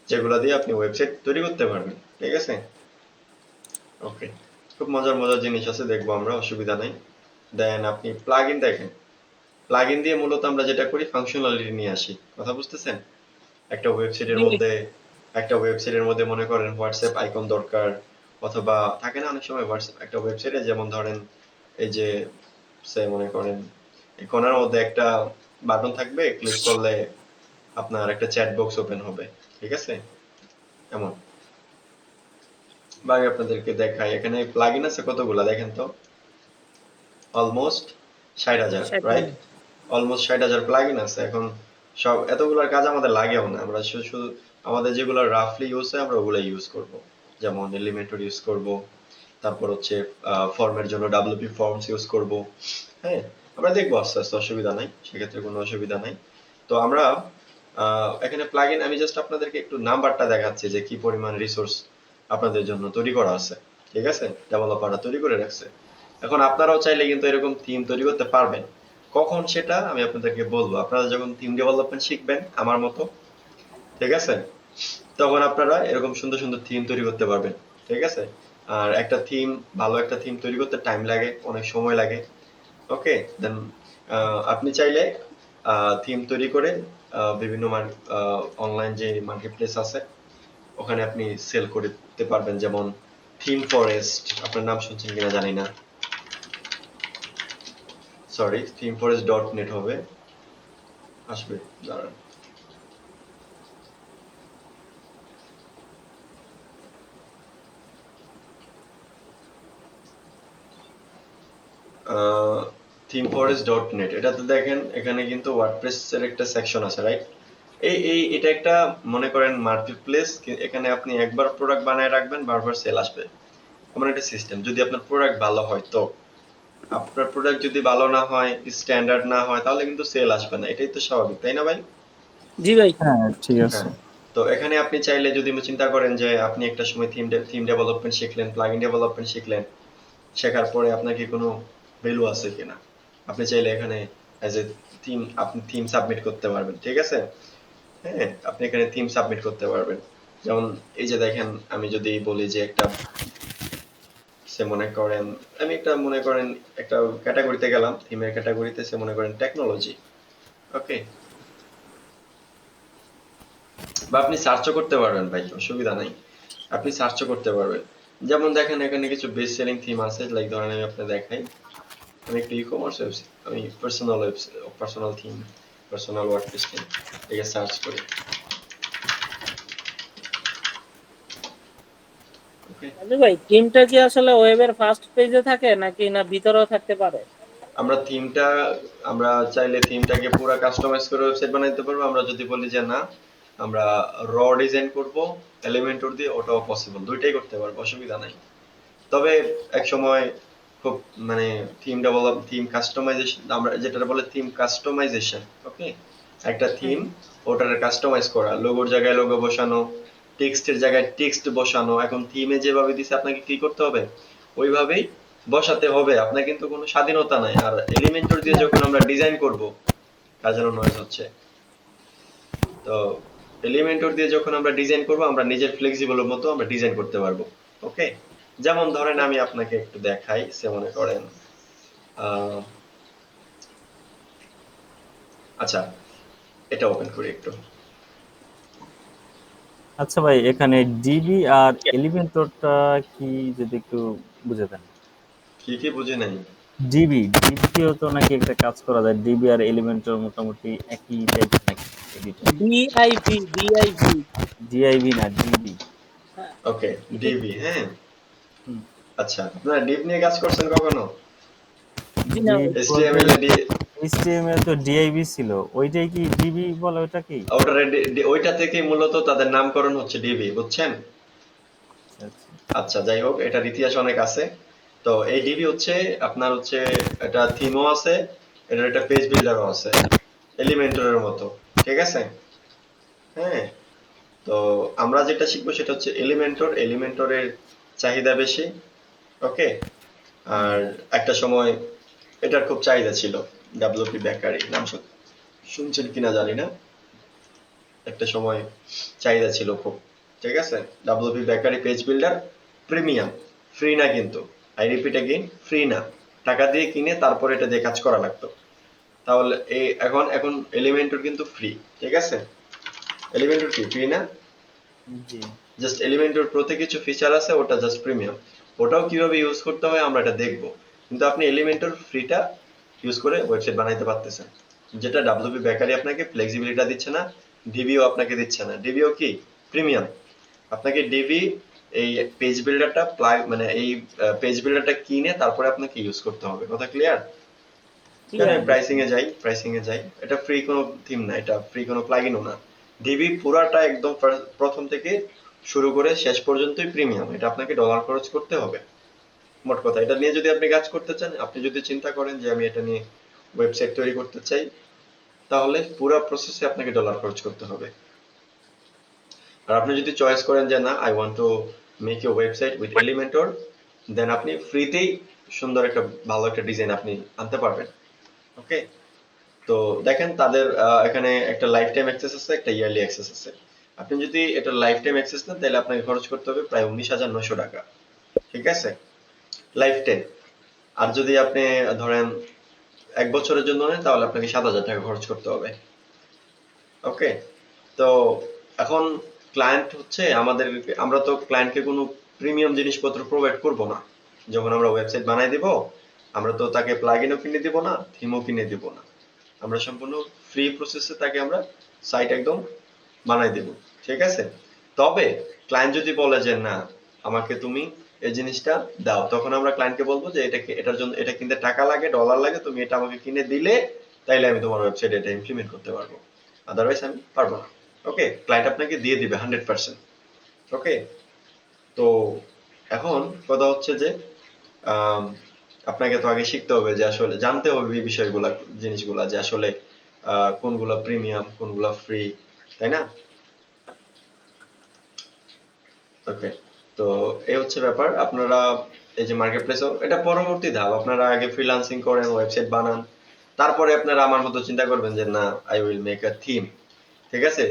যেগুলো দিয়ে আপনি ওয়েবসাইট তৈরি করতে পারবেন, ঠিক আছে? ওকে, খুব মজার মজার জিনিস আছে, দেখবো আমরা, অসুবিধা নাই। দেন আপনি প্লাগইন দেখেন। প্লাগইন দিয়ে মূলত আমরা যেটা করি, ফাংশনালিটি নিয়ে আসি, কথা বুঝতেছেন? একটা ওয়েবসাইটের জি ভাই। মধ্যে একটা ওয়েবসাইটের মধ্যে মনে করেন হোয়াটসঅ্যাপ আইকন দরকার, অথবা থাকে না অনেক সময় হোয়াটসঅ্যাপ একটা ওয়েবসাইটে, যেমন ধরেন এই যে সে মনে করেন এই কোণার মধ্যে একটা বাটন থাকবে, ক্লিক করলে আপনার একটা চ্যাট বক্স ওপেন হবে, ঠিক আছে? এমন। বা আমি আপনাদেরকে দেখাই, এখানে প্লাগইন আছে কতগুলা দেখেন তো, অলমোস্ট 60,000, রাইট? অলমোস্ট 60,000 প্লাগইন আছে। এখন সব এতগুলোর কাজ আমাদের লাগেও না, আমরা শুধু শুধু আমাদের যেগুলো রাফলি ইউজ হয় আমরা ওগুলো ইউজ করব। যেমন এলিমেন্টর ইউজ করব, তারপর হচ্ছে ফর্মের জন্য ডাব্লিউপি ফর্মস ইউজ করব। হ্যাঁ, আমরা দেখবো আস্তে আস্তে, অসুবিধা নাই, সেক্ষেত্রে কোনো অসুবিধা নাই। তো আমরা এখানে প্লাগইন, আমি জাস্ট আপনাদেরকে একটু নাম্বারটা দেখাচ্ছি যে কি পরিমাণ রিসোর্স আপনাদের জন্য তৈরি করা আছে, ঠিক আছে? ডেভেলপাররা তৈরি করে রাখছে। এখন আপনারাও চাইলে কিন্তু এরকম থিম তৈরি করতে পারবেন। কখন সেটা আমি আপনাদেরকে বলবো, আপনারা যখন থিম ডেভেলপমেন্ট শিখবেন আমার মতো, ঠিক আছে? তখন আপনারা এরকম সুন্দর সুন্দর থিম তৈরি করতে পারবেন, ঠিক আছে? আর একটা থিম, ভালো একটা থিম তৈরি করতে টাইম লাগে, অনেক সময় লাগে। ওকে, দেন আপনি চাইলে থিম তৈরি করে বিভিন্ন অনলাইন যে মার্কেটপ্লেস আছে ওখানে আপনি সেল করতে পারবেন। যেমন থিম ফরেস্ট, আপনার নাম শুনছেন কিনা জানি না, সরি, themeforest.net হবে, আসবে, দাঁড়ান। themeforest.net, এটাতে দেখেন এখানে কিন্তু ওয়ার্ডপ্রেস এর একটা সেকশন আছে, রাইট? এটা একটা মনে করেন মার্কেট প্লেস। এখানে আপনি একবার প্রোডাক্ট বানায় রাখবেন, বারবার সেল আসবে, এমন একটা সিস্টেম। যদি আপনার প্রোডাক্ট ভালো হয় তো, আপনার প্রোডাক্ট যদি ভালো না হয়, স্ট্যান্ডার্ড না হয়, তাহলে কিন্তু সেল আসবে না, এটাই তো স্বাভাবিক, তাই না ভাই? জি ভাই। হ্যাঁ, ঠিক আছে। হ্যাঁ। তো এখানে আপনি চাইলে যদি চিন্তা করেন যে আপনি একটা সময় থিম ডেভেলপমেন্ট শিখলেন, প্লাগইন ডেভেলপমেন্ট শিখলেন, শেখার পরে আপনার কি কোনো ভ্যালু আছে কিনা, আপনি চাইলে এখানে অ্যাজ এ থিম আপনি থিম সাবমিট করতে পারবেন, ঠিক আছে? হ্যাঁ, আপনি এখানে থিম সাবমিট করতে পারবেন। যেমন এই যে দেখেন, আমি যদি বলি যে একটা সে মনে করেন, আমি একটা মনে করেন একটা ক্যাটাগরিতে গেলাম, থিমের ক্যাটাগরিতে, সে মনে করেন টেকনোলজি, ওকে? বা আপনি সার্চও করতে পারবেন ভাই, অসুবিধা নাই, আপনি সার্চও করতে পারবেন। যেমন দেখেন এখানে কিছু বেস্ট সেলিং থিম আছে, লাইক ধরেন আমি আপনাকে দেখাই, আমি একটু ই কমার্স ওয়েবসাইট, আমি personal theme, personal WordPress theme, এটাকে সার্চ করি। ওকে, আচ্ছা ভাই, থিমটা কি আসলে ওয়েবের ফার্স্ট পেজে থাকে নাকি না ভিতরেও থাকতে পারে? আমরা থিমটা আমরা চাইলে থিমটাকে পুরো কাস্টমাইজ করে ওয়েবসাইট বানাইতে পারবো। আমরা যদি বলি যে না আমরা র ডিজাইন করব এলিমেন্টর দিয়ে, ওটাও পসিবল, দুইটাই করতে পারবো, অসুবিধা নাই। তবে এক সময় খুব মানে থিম ডেভেলপ, থিম কাস্টমাইজেশন, আমরা যেটা বলে থিম কাস্টমাইজেশন, ওকে, একটা থিম ওটার কাস্টমাইজ করা, লোগোর জায়গায় লোগো বসানো, টেক্সটের জায়গায় টেক্সট বসানো। এখন থিমে যেভাবে দিছে আপনাকে কি করতে হবে ওইভাবেই বসাতে হবে, আপনার কিন্তু কোনো স্বাধীনতা নাই। আর এলিমেন্টর দিয়ে যখন আমরা ডিজাইন করব, কাজের নয়েজ হচ্ছে, তো এলিমেন্টর দিয়ে যখন আমরা ডিজাইন করব আমরা নিজের ফ্লেক্সিবল মতো আমরা ডিজাইন করতে পারবো। ওকে, যেমন ধরেন আমি আপনাকে একটু দেখাই, সে মনে করেন আহ, আচ্ছা এটা ওপেন করি একটু। আচ্ছা ভাই, এখানে ডিবি আর এলিমেন্টরটা কি, যদি একটু বুঝে দেন। কি কি বুঝে নাই? ডিবি ডিবিতেও তো নাকি একটা কাজ করা যায়, ডিবি আর এলিমেন্টর মোটামুটি একই টাইপের নাকি এডিটর? ডিআইভি। ডিআইভি না, ডিবি। হ্যাঁ, ওকে, ডিবি, হ্যাঁ। হুম। আচ্ছা, আপনারা ডিপ নিয়ে কাজ করছেন কখনো? জি না ভাই। ডিপ বলতে এইচটিএমএল এ এইচটিএমএল তো ডিআইবি ছিল, ওইটাই কি ডিবি বলে, ওইটা কি? ওটা ওইটা থেকে মূলত তাদের নামকরণ হচ্ছে ডিবি, বুঝছেন? আচ্ছা আচ্ছা। আচ্ছা, যাই হোক, এটার ইতিহাস অনেক আছে। তো এই ডিবি হচ্ছে আপনার হচ্ছে একটা থিমও আছে, এটার একটা পেজ বিল্ডারও আছে, এলিমেন্টরের মতো, ঠিক আছে? হ্যাঁ, তো আমরা যেটা শিখবো সেটা হচ্ছে এলিমেন্টর। এলিমেন্টরের চাহিদা বেশি, ওকে। হুম। আর একটা সময় এটার খুব চাহিদা ছিল, ডাব্লিউপি বেকারি নাম শুনছেন কিনা জানি না, একটা সময় চাহিদা ছিল খুব, ঠিক আছে? WP bakery page builder premium, free না কিন্তু, আই রিপিট এগেইন, ফ্রি না, টাকা দিয়ে কিনে তারপর এটা দিয়ে কাজ করা লাগতো। তাহলে এই এখন এখন এলিমেন্টর কিন্তু ফ্রি, ঠিক আছে? এলিমেন্টর কি ফ্রি না? জি। জাস্ট এলিমেন্টর প্রতি কিছু ফিচার আছে, ওটা জাস্ট প্রিমিয়াম, ওটাও কিভাবে ইউজ করতে হয় আমরা এটা দেখবো। কিন্তু আপনি এলিমেন্টর ফ্রিটা ইউজ করে ওয়েবসাইট বানাইতে পারতেছেন, যেটা ডাব্লিউপি বেকারি আপনাকে ফ্লেক্সিবিলিটি দিচ্ছে না, ডিবিও আপনাকে দিচ্ছে না। ডিবিও কি প্রিমিয়াম, আপনাকে ডিবি এই পেজ বিল্ডারটা মানে এই পেজ বিল্ডারটা কিনে তারপরে আপনাকে ইউজ করতে হবে, কথা ক্লিয়ার? ঠিক এখানে আছে। প্রাইসিং এ যাই, এটা ফ্রি কোনো থিম না, এটা ফ্রি কোনো প্লাগইনও না। ডিবি পুরাটা একদম প্রথম থেকে শুরু করে শেষ পর্যন্তই প্রিমিয়াম, এটা আপনাকে ডলার খরচ করতে হবে। মোট কথা, এটা নিয়ে যদি আপনি কাজ করতে চান, আপনি যদি চিন্তা করেন যে আমি এটা নিয়ে ওয়েবসাইট তৈরি করতে চাই, তাহলে পুরো প্রসেসে আপনাকে ডলার খরচ করতে হবে। আর আপনি যদি চয়েস করেন যে না I want to make a website with Elementor, then আপনি ফ্রিতেই সুন্দর একটা ভালো একটা ডিজাইন আপনি আনতে পারবেন। ওকে, তো দেখেন তাদের এখানে একটা লাইফ টাইম অ্যাক্সেস আছে, একটা ইয়ারলি অ্যাক্সেস আছে। আপনি যদি এটা লাইফ টাইম অ্যাক্সেস নেন তাহলে আপনাকে খরচ করতে হবে প্রায় 19,900 টাকা, ঠিক আছে, লাইফ টাইম। আর যদি আপনি ধরেন 1 বছরের জন্য নেন তাহলে আপনাকে 7,000 টাকা খরচ করতে হবে। ওকে, তো এখন ক্লায়েন্ট হচ্ছে আমাদের, আমরা তো ক্লায়েন্টকে কোনো প্রিমিয়াম জিনিসপত্র প্রোভাইড করব না। যখন আমরা ওয়েবসাইট বানাই দিব, আমরা তো তাকে প্লাগইনও কিনে দিব না, থিমও কিনে দিব না, আমরা সম্পূর্ণ ফ্রি প্রসেসে তাকে আমরা সাইট একদম বানাই দেব, ঠিক আছে? তবে ক্লায়েন্ট যদি বলে যে না আমাকে তুমি এই জিনিসটা দাও, তখন আমরা ক্লায়েন্টকে বলবো যে এটার জন্য এটা কিনতে টাকা লাগে, ডলার লাগে, তুমি এটা আমাকে কিনে দিলে তাইলে আমি তোমার ওয়েবসাইটে এটা ইমপ্লিমেন্ট করতে পারবো, আদারওয়াইজ আমি পারবো না। ওকে, ক্লায়েন্ট আপনাকে দিয়ে দিবে 100%। ওকে, তো এখন কথা হচ্ছে যে আম, আপনাকে তো আগে শিখতে হবে যে আসলে জানতে হবে এই বিষয়গুলা, জিনিসগুলা, যে আসলে কোনগুলা প্রিমিয়াম কোনগুলা ফ্রি, তাই না? ওকে, তো এই হচ্ছে ব্যাপার। আপনারা এই যে মার্কেট প্লেস, এটা পরবর্তী ধাপ, আপনারা আগে ফ্রিল্যান্সিং করেন, ওয়েবসাইট বানান, তারপরে আপনারা আমার মতো চিন্তা করবেন যে না I will make a theme, ঠিক আছে?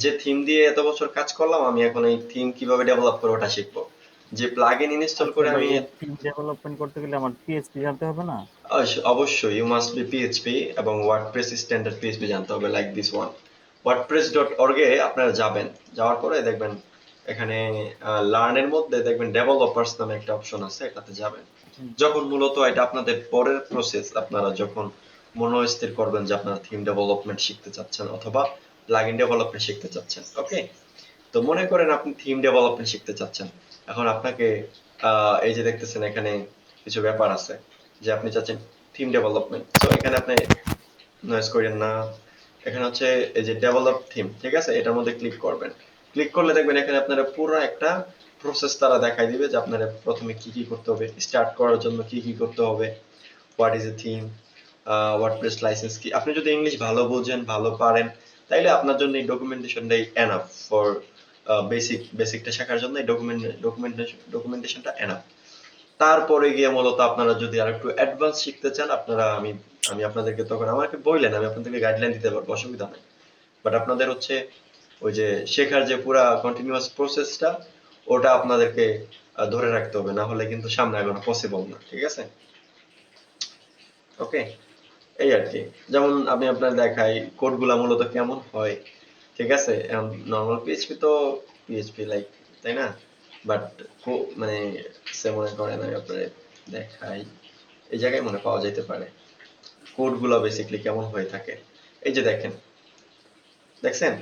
যে থিম দিয়ে এত বছর কাজ করলাম, আমি এখন এই থিম কিভাবে ডেভেলপ করে ওটা শিখবো, যে প্লাগইন ইনস্টল আচ্ছা করে ভাই, আমি। এর থিম ডেভেলপমেন্ট করতে গেলে আমার পিএইচপি জানতে হবে না? অবশ্যই ইউ মাস্ট বি পিএইচপি এবং ওয়ার্ডপ্রেস স্ট্যান্ডার্ড পিএইচপি জানতে হবে, লাইক দিস ওয়ান। wordpress.org এ আপনারা যাবেন, যাওয়ার পরে দেখবেন এখানে লার্নের মধ্যে দেখবেন ডেভেলপার্স নামে একটা অপশন আছে, এটাতে যাবেন। হুম। যখন মূলত এটা আপনাদের পরের প্রসেস, আপনারা যখন মনস্থির করবেন যে আপনারা থিম ডেভেলপমেন্ট শিখতে চাচ্ছেন অথবা প্লাগইন ডেভেলপমেন্ট শিখতে চাচ্ছেন, ওকে, তো মনে করেন আপনি থিম ডেভেলপমেন্ট শিখতে চাচ্ছেন, এখন আপনাকে এই যে দেখতেছেন এখানে কিছু ব্যাপার আছে যে আপনি চাচ্ছেন থিম ডেভেলপমেন্ট, তো এখানে আপনি নয়েজ করেন না, এখানে হচ্ছে এই যে ডেভেলপ থিম, ঠিক আছে, এটার মধ্যে ক্লিক করবেন। ক্লিক করলে দেখবেন এখানে আপনারা পুরো একটা প্রসেস তারা দেখাই দিবে যে আপনারা প্রথমে কি কি করতে হবে, স্টার্ট করার জন্য কি কি করতে হবে, what is a theme, WordPress licence কি। আপনি যদি ইংলিশ ভালো বোঝেন, ভালো পারেন, তাইলে আপনার জন্য এই ডকুমেন্টেশনটাই এনাফ ফর বেসিকটা শেখার জন্য। এই ডকুমেন্টেশনটা এনাফ। তারপরে গিয়ে মূলত আপনারা যদি আর একটু অ্যাডভান্স শিখতে চান, আপনারা আমি আমি আপনাদেরকে তখন আমাকে বললেন, আমি আপনাদেরকে গাইডলাইন দিতে পারবো, অসুবিধা নেই। বাট আপনাদের হচ্ছে ওই যে শেখার যে পুরা কন্টিনিউয়াস প্রসেসটা, ওটা আপনাদেরকে ধরে রাখতে হবে, না হলে কিন্তু সামনে আগানো পসিবল না, ঠিক আছে? ওকে, এই আর কি। যেমন আমি আপনার দেখাই কোডগুলা মূলত কেমন হয়, ঠিক আছে? এখন নর্মাল পিএইচপি তো পিএইচপি লাইক, তাই না? বাট মানে সে মনে করেন আমি আপনার দেখাই, এই জায়গায় মনে পাওয়া যেতে পারে কোডগুলো বেসিক্যালি কেমন হয়ে থাকে। এই যে দেখেন, দেখছেন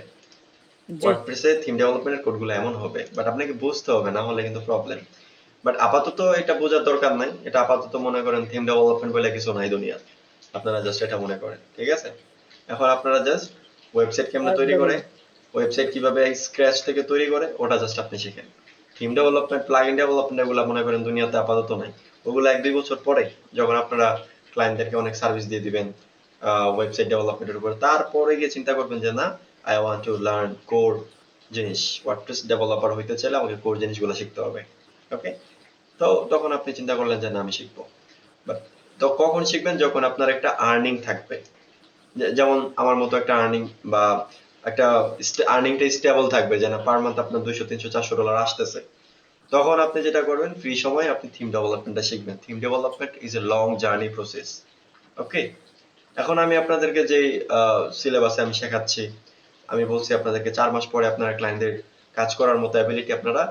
জি ওয়ার্ডপ্রেসে থিম ডেভেলপমেন্টের কোডগুলো এমন হবে, বাট আপনাকে বুঝতে হবে, না হলে কিন্তু প্রবলেম। বাট আপাতত এটা বোঝার দরকার নাই, এটা আপাতত মনে করেন থিম ডেভেলপমেন্ট বলে কিছু নাই দুনিয়া, আপনারা জাস্ট এটা মনে করেন, ঠিক আছে? এখন আপনারা জাস্ট ওয়েবসাইট কেমনে তৈরি একদম। করে, ওয়েবসাইট কিভাবে স্ক্র্যাচ থেকে তৈরি করে, ওটা জাস্ট আপনি শিখেন। থিম ডেভেলপমেন্ট, প্লাগইন ডেভেলপমেন্ট, এগুলো মনে করেন দুনিয়াতে আপাতত নাই, ওগুলো 1-2 বছর পরে যখন আপনারা ক্লায়েন্টদেরকে অনেক সার্ভিস দিয়ে দিবেন ওয়েবসাইট ডেভেলপমেন্টের উপর, তারপরে গিয়ে চিন্তা করবেন যে না, I want to learn core জিনিস, ওয়ার্ডপ্রেস ডেভেলপার হইতে চাইলে আমাকে কোর জিনিসগুলো শিখতে হবে। ওকে, তো তখন আপনি চিন্তা করলেন যে না আমি শিখবো। বাট তো কখন শিখবেন? যখন আপনার একটা আর্নিং থাকবে, যেমন আমার মতো একটা আর্নিং, বা একটা আর্নিংটা স্টেবল থাকবে, যে না পার মান্থ আপনার $200, $300, $400 আসতেছে। তখন আপনি যেটা করবেন, ফ্রি সময় আপনি থিম ডেভেলপমেন্টটা শিখবেন। Theme development is a long journey process. Okay, এখন আমি আপনাদেরকে যে সিলেবাসে আমি শেখাচ্ছি, আমি বলছি আপনাদেরকে 4 মাস পরে আপনারা ক্লায়েন্টদের কাজ করার মতো অ্যাবিলিটি আপনারা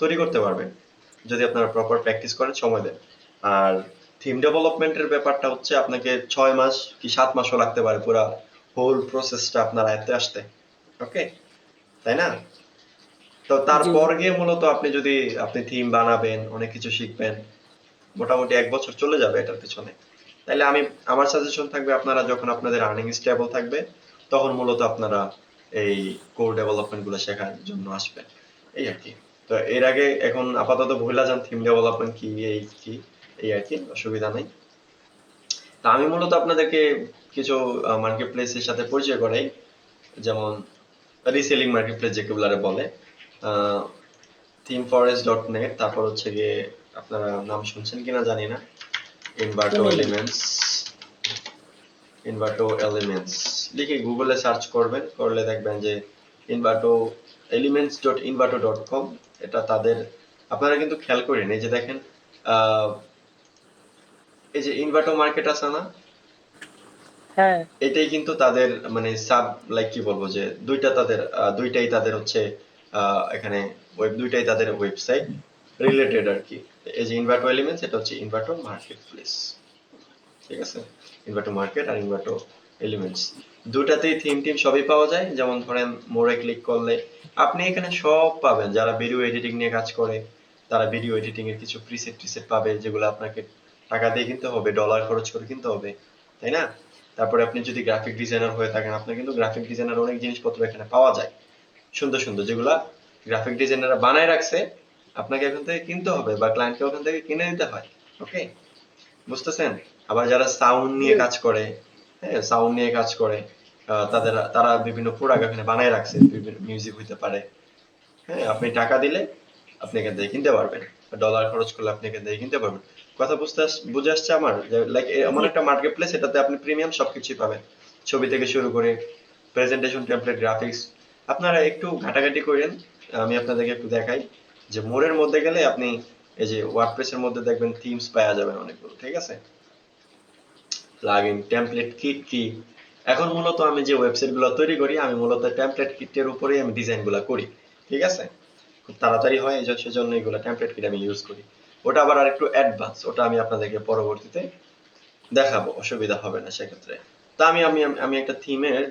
তৈরি করতে পারবেন, যদি আপনারা প্রপার প্র্যাকটিস করেন, সময় দেন। আর থিম ডেভেলপমেন্টের ব্যাপারটা হচ্ছে আপনাকে 6 মাস কি 7 মাসও লাগতে পারে পুরো হোল প্রসেসটা আপনার আয়ত্তে আসতে। ওকে, তাই না? তো জি তারপর গিয়ে মূলত আপনি যদি আপনি থিম বানাবেন, অনেক কিছু শিখবেন, মোটামুটি 1 বছর চলে যাবে এটার পিছনে। তাইলে আমার সাজেশন থাকবে, আপনারা যখন আপনাদের আর্নিং স্টেবল থাকবে, তখন মূলত আপনারা এই কোর ডেভেলপমেন্ট গুলো শেখার জন্য আসবেন, এই আর কি। তো এর আগে এখন আপাতত ভুলা যান থিম ডেভেলপমেন্ট কি, এই আর কি, অসুবিধা নাই। তা আমি মূলত আপনাদেরকে কিছু মার্কেট প্লেসের সাথে পরিচয় করাই, যেমন রিসেলিং মার্কেট প্লেস যেগুলারে বলে, থিমফরেস্ট.নেট, তারপর হচ্ছে গিয়ে আপনারা নাম শুনছেন কিনা জানি না, ইনভার্টো শুনিনি। এলিমেন্টস। ইনভার্টো এলিমেন্টস লিখে গুগলে সার্চ করবেন, করলে দেখবেন যে ইনভার্টো elements.inverto.com, এটা তাদের। আপনারা কিন্তু খেয়াল করেন, এই যে দেখেন এই যে ইনভার্টো মার্কেট আছে না, হ্যাঁ এটাই কিন্তু তাদের মানে সাব, লাইক কি বলবো, যে দুইটাই তাদের হচ্ছে এখানে দুইটাই তাদের ওয়েবসাইট রিলেটেড আর কি। এই যে ইনভার্টো এলিমেন্টস, এটা হচ্ছে ইনভার্টো মার্কেট প্লেস, ঠিক আছে? ইনভার্টো মার্কেট আর ইনভার্টো এলিমেন্টস, দুটাতেই থিম সবই পাওয়া যায়। যেমন ধরেন মোরে ক্লিক করলে আপনি এখানে সব পাবেন, যারা ভিডিও এডিটিং নিয়ে কাজ করে তারা ভিডিও এডিটিং এর কিছু প্রিসেট পাবে, যেগুলো আপনাকে টাকা দিয়ে কিনতে হবে, ডলার খরচ করে কিনতে হবে, তাই না? তারপরে আপনি যদি গ্রাফিক ডিজাইনার হয়ে থাকেন, আপনার কিন্তু গ্রাফিক ডিজাইনার অনেক জিনিসপত্র এখানে পাওয়া যায়, সুন্দর সুন্দর, যেগুলা গ্রাফিক ডিজাইনাররা বানায় রাখছে, আপনাকে এখান থেকে কিনতে হবে বা ক্লায়েন্টকে ওখান থেকে কিনে নিতে হয়। ওকে, বুঝতেছেন? আবার যারা সাউন্ড নিয়ে কাজ করে, হ্যাঁ সাউন্ড নিয়ে কাজ করে, তারা বিভিন্ন প্রোডাক্ট এখানে বানায় রাখছে, বিভিন্ন মিউজিক হইতে পারে, হ্যাঁ আপনি টাকা দিলে আপনি এখান থেকে কিনতে পারবেন, ডলার খরচ করলে আপনি এখান থেকে কিনতে পারবেন। কথা বুঝে আসছে আমার? লাইক এমন জি একটা মার্কেট প্লেস, এটাতে আপনি প্রিমিয়াম সবকিছুই পাবেন, ছবি থেকে শুরু করে প্রেজেন্টেশন, টেমপ্লেট, গ্রাফিক্স। আপনারা একটু ঘাটাঘাটি করেন, আমি আপনাদেরকে একটু দেখাই যে মোড়ের মধ্যে গেলে আপনি এই যে ওয়ার্ডপ্রেসের মধ্যে দেখবেন থিমস পাওয়া যাবেন অনেকগুলো, ঠিক আছে? প্লাগইন, টেমপ্লেট কিট কি। এখন মূলত আমি যে ওয়েবসাইট গুলো তৈরি করি, আমি মূলত টেমপ্লেট কিটের উপরেই আমি ডিজাইন গুলা করি, ঠিক আছে? খুব তাড়াতাড়ি হয়, সেজন্য এগুলো টেমপ্লেট কিট আমি ইউজ করি। ওটা আবার আরেকটু অ্যাডভান্স, ওটা আমি আপনাদেরকে পরবর্তীতে দেখাবো, অসুবিধা হবে না সেক্ষেত্রে। তা আমি আমি আমি একটা থিমের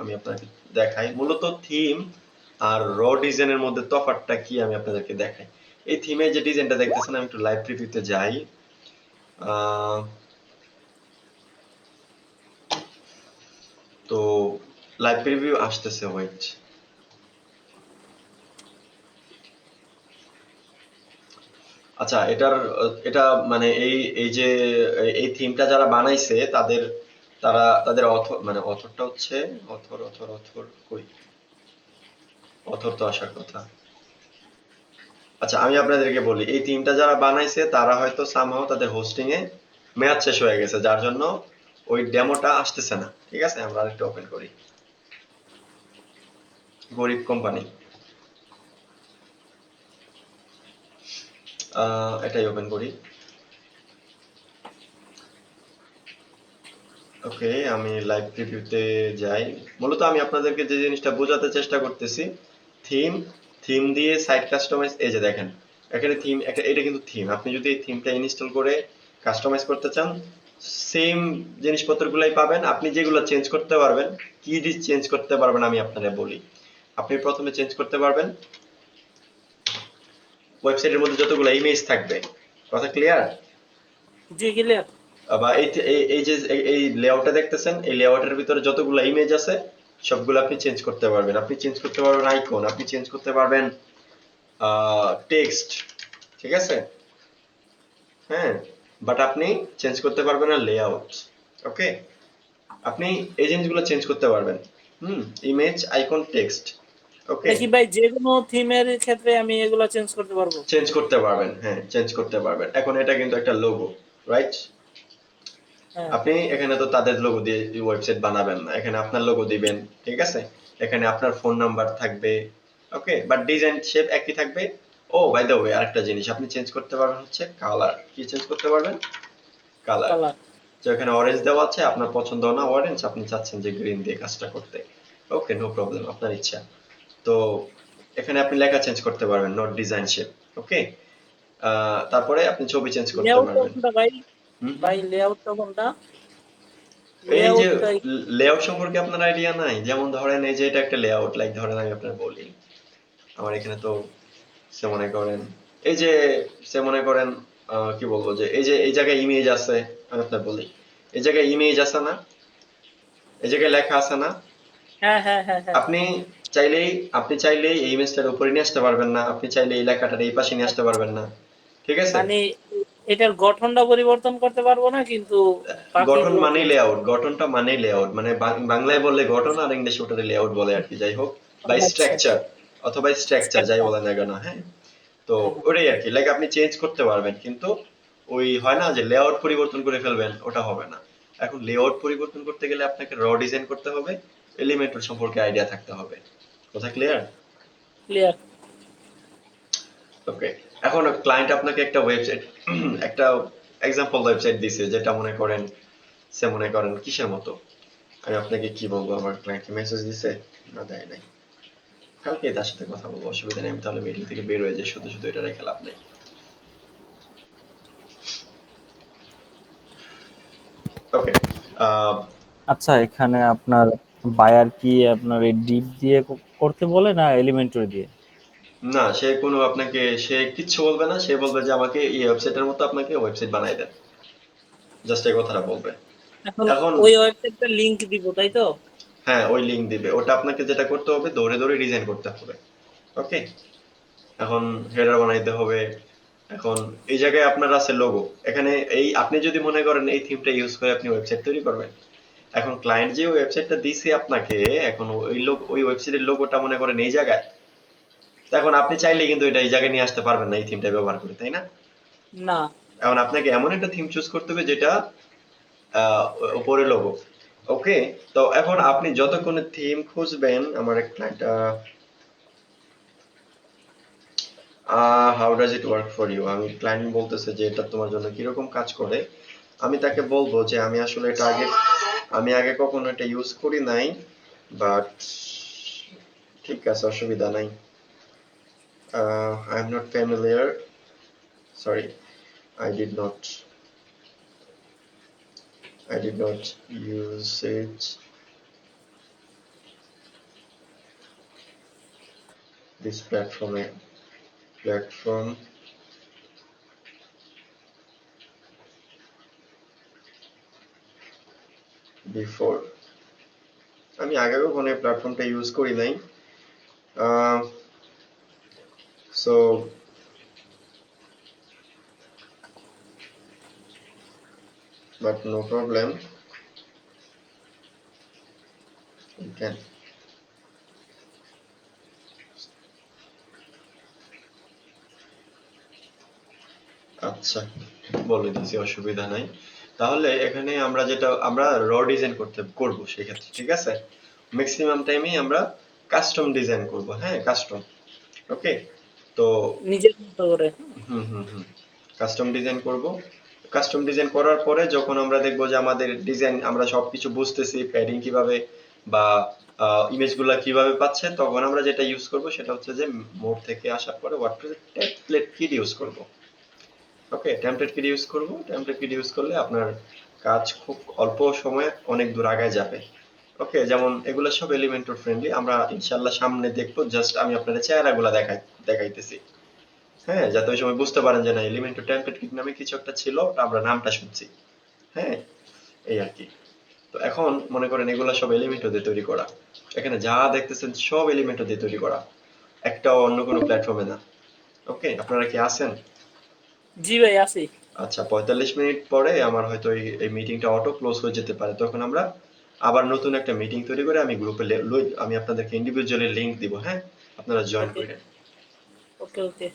আমি আপনাকে দেখাই। মূলত থিম আর র ডিজাইনের মধ্যে তফাৎটা কি আমি আপনাদেরকে দেখাই। এই থিমের যে ডিজাইনটা দেখতেছেন, আমি একটু লাইভ প্রিভিউতে যাই। আহ, তো লাইভ প্রিভিউ আসতেছে, ওয়েট। আচ্ছা, এটা মানে এই যে এই থিমটা যারা বানাইছে তাদের অথর, মানে অথরটা হচ্ছে অথর কই, অথর তো আসার কথা। আচ্ছা, আমি আপনাদেরকে বলি, এই থিমটা যারা বানাইছে তারা হয়তো সামহাও তাদের হোস্টিং এ মেয়াদ শেষ হয়ে গেছে, যার জন্য ওই ডেমোটা আসতেছে না। ঠিক আছে, আমরা আরেকটু ওপেন করি। গরিব কোম্পানি, এটাই ওপেন করি। ওকে, আমি লাইভ প্রিভিউতে যাই। মূলত আমি আপনাদেরকে যে জিনিসটা বোঝাতে চেষ্টা করতেছি, থিম থিম দিয়ে সাইট কাস্টমাইজ, এই যে দেখেন এখানে থিম, এটা কিন্তু থিম। আপনি যদি এই থিমটা ইনস্টল করে কাস্টমাইজ করতে চান, সেম জিনিসপত্রগুলাই পাবেন। আপনি যেগুলো চেঞ্জ করতে পারবেন, কি দিয়ে চেঞ্জ করতে পারবেন আমি আপনাদের বলি। আপনি প্রথমে চেঞ্জ করতে পারবেন ওয়েবসাইটের মধ্যে যতগুলো ইমেজ থাকবে। কথা ক্লিয়ার? জি ক্লিয়ার। বা এই যে এই লেআউটটা দেখতেছেন, এই লেআউটের ভিতরে যতগুলো ইমেজ আছে সবগুলো আপনি চেঞ্জ করতে পারবেন। আপনি চেঞ্জ করতে পারবেন আইকন, আপনি চেঞ্জ করতে পারবেন টেক্সট, ঠিক আছে? হ্যাঁ, বাট আপনি চেঞ্জ করতে পারবেন না লেআউট। ওকে, আপনি এই জিনিসগুলো চেঞ্জ করতে পারবেন। Image, icon, text. ওকে, এটা কি ভাই যে কোনো থিমের ক্ষেত্রে আমি এগুলা চেঞ্জ করতে পারবো? চেঞ্জ করতে পারবেন, হ্যাঁ চেঞ্জ করতে পারবেন। এখন এটা কিন্তু একটা লোগো, রাইট? হ্যাঁ। আপনি এখানে তো তাদের লোগো দিয়ে ওয়েবসাইট বানাবেন না, এখানে আপনার লোগো দিবেন। ঠিক আছে, এখানে আপনার ফোন নাম্বার থাকবে। ওকে, বাট ডিজাইন শেপ একই থাকবে। ও বাই দ্য ওয়ে, আরেকটা জিনিস আপনি চেঞ্জ করতে পারবেন হচ্ছে কালার। কি চেঞ্জ করতে পারবেন? কালার। কালার। তো এখানে অরেঞ্জ দেওয়া আছে, আপনার পছন্দ না অরেঞ্জ, আপনি চাচ্ছেন যে গ্রিন দিয়ে কাজটা করতে। ওকে, নো প্রবলেম, আপনার ইচ্ছা। তো এখানে আপনি লেখা চেঞ্জ করতে পারবেন, নোট ডিজাইন শেপ। ওকে, তারপরে আপনি ছবি চেঞ্জ করতে লেআউটটা পারবেন। কোনটা ভাই? হুম হুম। ভাই লেআউটটা কোনটা? এই যে লেআউটটাই। লেআউট সম্পর্কে আপনার আইডিয়া নাই? যেমন ধরেন এই যে এটা একটা লেআউট, লাইক ধরেন আমি আপনার বলি, আমার এখানে তো সে মনে করেন এই যে সে মনে করেন কি বলবো, যে এই যে এই জায়গায় ইমেজ আছে, আমি আপনার বলি, এই জায়গায় ইমেজ আছে না, এই জায়গায় লেখা আছে না, হ্যাঁ হ্যাঁ হ্যাঁ হ্যাঁ। আপনি চাইলেই এই ইমেজটার উপরে নিয়ে আসতে পারবেন না, আপনি চাইলে এই লেখাটার এই পাশে নিয়ে আসতে পারবেন না। ঠিক আছে, মানে এটার গঠনটা পরিবর্তন করতে পারবো না, কিন্তু গঠন বাকিগুলো মানেই চেঞ্জ। লেআউট, গঠনটা মানেই লেআউট, মানে বাংলায় বললে গঠন আর ইংলিশে ওটাতে লেআউট বলে আর কি। যাই হোক, বা আচ্ছা। স্ট্রাকচার, অথবা স্ট্রাকচার যাই বলেন না কেন, হ্যাঁ। তো হ্যাঁ হ্যাঁ। ওটাই আর কি, লাইক আপনি চেঞ্জ করতে পারবেন, কিন্তু ওই হয় না যে লেআউট পরিবর্তন করে ফেলবেন, ওটা হবে না। এখন লেআউট পরিবর্তন করতে গেলে আপনাকে র ডিজাইন করতে হবে, এলিমেন্টর সম্পর্কে আইডিয়া থাকতে হবে। কথা ক্লিয়ার? ক্লিয়ার। ওকে, এখন ক্লায়েন্ট আপনাকে একটা ওয়েবসাইট একটা এক্সাম্পল ওয়েবসাইট দিছে, যেটা মনে করেন কিসের মতো, আমি আপনাকে কি বলবো, আমার ক্লায়েন্ট মেসেজ দিছে না দেয় নাই, কালকে তার সাথে কথা বলবো, অসুবিধা নেই। আমি তাহলে মিটিং থেকে বের হয়ে যাই, শুধু শুধু এটা রেখে লাভ নেই। ওকে, আচ্ছা, এখানে আপনার বায়ার কি আপনার এই ডিপ দিয়ে করতে বলে না এলিমেন্টরি দিয়ে? না, সে কিচ্ছু বলবে না, সে বলবে যে আমাকে এই ওয়েবসাইটের মতো আপনাকে ওয়েবসাইট বানাই দেন, জাস্ট এই কথাটা বলবে। এখন এখন ওই ওয়েবসাইটটা লিংক দিব, তাই তো? হ্যাঁ, ওই লিংক দিবে, ওটা আপনাকে যেটা করতে হবে দৌড়ে দৌড়ে ডিজাইন করতে হবে। ওকে, এখন হেডার বানাইতে হবে। এখন এই জায়গায় আপনার আছে লোগো, এখানে এই আপনি যদি মনে করেন এই থিমটা ইউজ করে আপনি ওয়েবসাইট তৈরি করবেন, এখন ক্লায়েন্ট যে ওয়েবসাইটটা দিছে আপনাকে, এখন ওই ওয়েবসাইটের লোগোটা মনে করেন এই জায়গায়, তো এখন আপনি চাইলে কিন্তু এটা এই জায়গায় নিয়ে আসতে পারবেন না এই থিমটা ব্যবহার করে, তাই না? না। এখন আপনাকে এমন একটা থিম চুজ করতে হবে যেটা আহ, উপরে লোগো। ওকে, তো এখন আপনি যতক্ষণে থিম খুঁজবেন, আমার এক client, how does it work for you, আমি ক্লায়েন্ট বলতেছে যে এটা তোমার জন্য কিরকম কাজ করে। আমি তাকে বলবো যে আমি আসলে এটা আগে কখনো এটা ইউজ করি নাই, বাট ঠিক আছে, অসুবিধা নাই। I am not familiar, sorry, I did not I did not use it. this platform before. আমি আগে কখনো এই প্ল্যাটফর্মটা ইউজ করি নাই, so but no problem, you can. আচ্ছা, বলে দিচ্ছি, অসুবিধা নাই। তাহলে এখানে আমরা যেটা আমরা র ডিজাইন করব সেক্ষেত্রে, ঠিক আছে, ম্যাক্সিমাম টাইমেই আমরা কাস্টম ডিজাইন করব। হ্যাঁ, কাস্টম। ওকে, তো নিজের মতো করে। কাস্টম ডিজাইন করব। কাস্টম ডিজাইন করার পরে যখন আমরা দেখবো যে আমাদের ডিজাইন আমরা সবকিছু বুঝতেছি, প্যাডিং কিভাবে বা ইমেজগুলো কিভাবে পাচ্ছে, তখন আমরা যেটা ইউজ করব সেটা হচ্ছে যে মোড থেকে আসার পরে ওয়ার্ডপ্রেসে টেমপ্লেট কিট ইউজ করব। ওকে, টেমপ্লেট কিট ইউজ করব। টেমপ্লেট কিট ইউজ করলে আপনার কাজ খুব অল্প সময়ে অনেক দূর আগায় যাবে। ওকে, যেমন এগুলো সব এলিমেন্টর ফ্রেন্ডলি, আমরা ইনশাআল্লাহ সামনে দেখবো। জাস্ট আমি আপনাদের চেহারাগুলো দেখাইতেছি। হ্যাঁ, যাতে ওই সময় বুঝতে পারেন যে না, এলিমেন্টর টেমপ্লেট কিট নামে কিছু একটা ছিল, ওটা আমরা নামটা শুনছি। হ্যাঁ, এই আর কি। তো এখন মনে করেন এগুলো সব এলিমেন্টর দিয়ে তৈরি করা। এখানে যা দেখতেছেন সব এলিমেন্টর দিয়ে তৈরি করা, একটাও অন্য কোনো প্ল্যাটফর্মে না। ওকে, আপনারা কি আছেন? জি ভাই, আছি। আচ্ছা, 45 মিনিট পরে আমার হয়তো এই মিটিংটা অটো ক্লোজ হয়ে যেতে পারে, তখন আমরা আবার নতুন একটা মিটিং তৈরি করে আমি গ্রুপে আমি আপনাদেরকে ইন্ডিভিজুয়ালি লিংক দিব। হ্যাঁ, আপনারা জয়েন ওকে করেন। ওকে ওকে।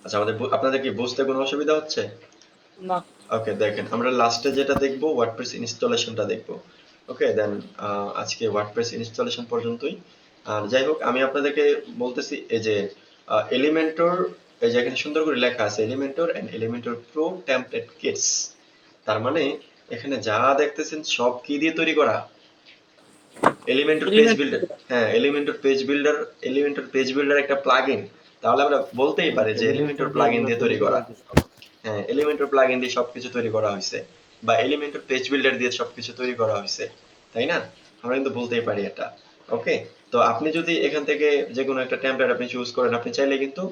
আচ্ছা, আপনাদের কি বুঝতে কোনো অসুবিধা হচ্ছে? না। ওকে, দেখেন আমরা লাস্টে যেটা দেখব ওয়ার্ডপ্রেস ইনস্টলেশনটা দেখব। ওকে, দেন আজকে ওয়ার্ডপ্রেস ইনস্টলেশন পর্যন্তই। আর যাই হোক, আমি আপনাদেরকে বলতেছি এই যে এলিমেন্টর, এই যে এখানে সুন্দর করে লেখা আছে Elementor and Elementor pro template kits. তার মানে এখানে যা দেখতেছেন সব কি দিয়ে তৈরি করা? Elementor page builder. হ্যাঁ, এলিমেন্টর পেজ বিল্ডার একটা প্লাগইন। তাহলে আমরা বলতেই পারি যে এলিমেন্টর প্লাগইন দিয়ে তৈরি করা। হ্যাঁ, এলিমেন্টর প্লাগইন দিয়ে সবকিছু তৈরি করা হয়েছে, বা এলিমেন্টর পেজ বিল্ডার দিয়ে সবকিছু তৈরি করা হয়েছে, তাই না? আমরা কিন্তু বলতেই পারি এটা। ওকে, তো আপনি যদি এখান থেকে যে কোনো একটা টেমপ্লেট আপনি চুজ করেন, আপনি চাইলে কিন্তু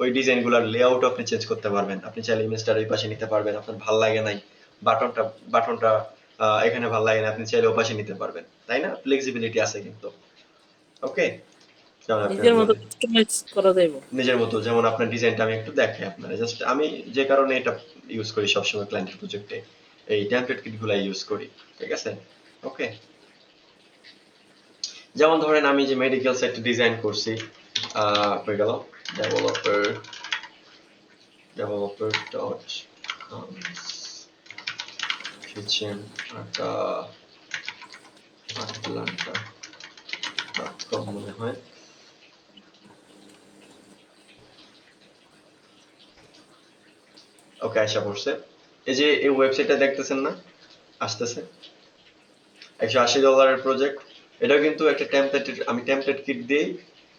ওই ডিজাইনগুলোর লেআউট আপনি চেঞ্জ করতে পারবেন। আপনি চাইলে ইমেজটার ওই পাশে নিতে পারবেন, আপনার ভাল লাগে নাই, বাটনটা এখানে ভাল লাগে না, আপনি চাইলে ওই পাশে নিতে পারবেন, তাই না? ফ্লেক্সিবিলিটি আছে কিন্তু। ওকে, যেমন আপনার নিজের মতো কাস্টমাইজ করা যাবে। নিজের মতো, যেমন আপনার ডিজাইনটা আমি একটু দেখাই আপনারা। জাস্ট আমি যে কারণে এটা ইউজ করি সবসময় ক্লায়েন্টের প্রজেক্টে, এই টেমপ্লেট কিটগুলো ইউজ করি, ঠিক আছে? ওকে, যেমন ধরেন আমি যে মেডিকেল সাইট ডিজাইন করছি, হয়ে গেল developer dot kitchen atlanta.com মনে হয়। ওকে, আশা করছে। এই যে এই ওয়েবসাইটটা দেখতেছেন না, আসতেছে $180 প্রজেক্ট। এটা কিন্তু একটা আমি টেমপ্লেট কিট দিয়ে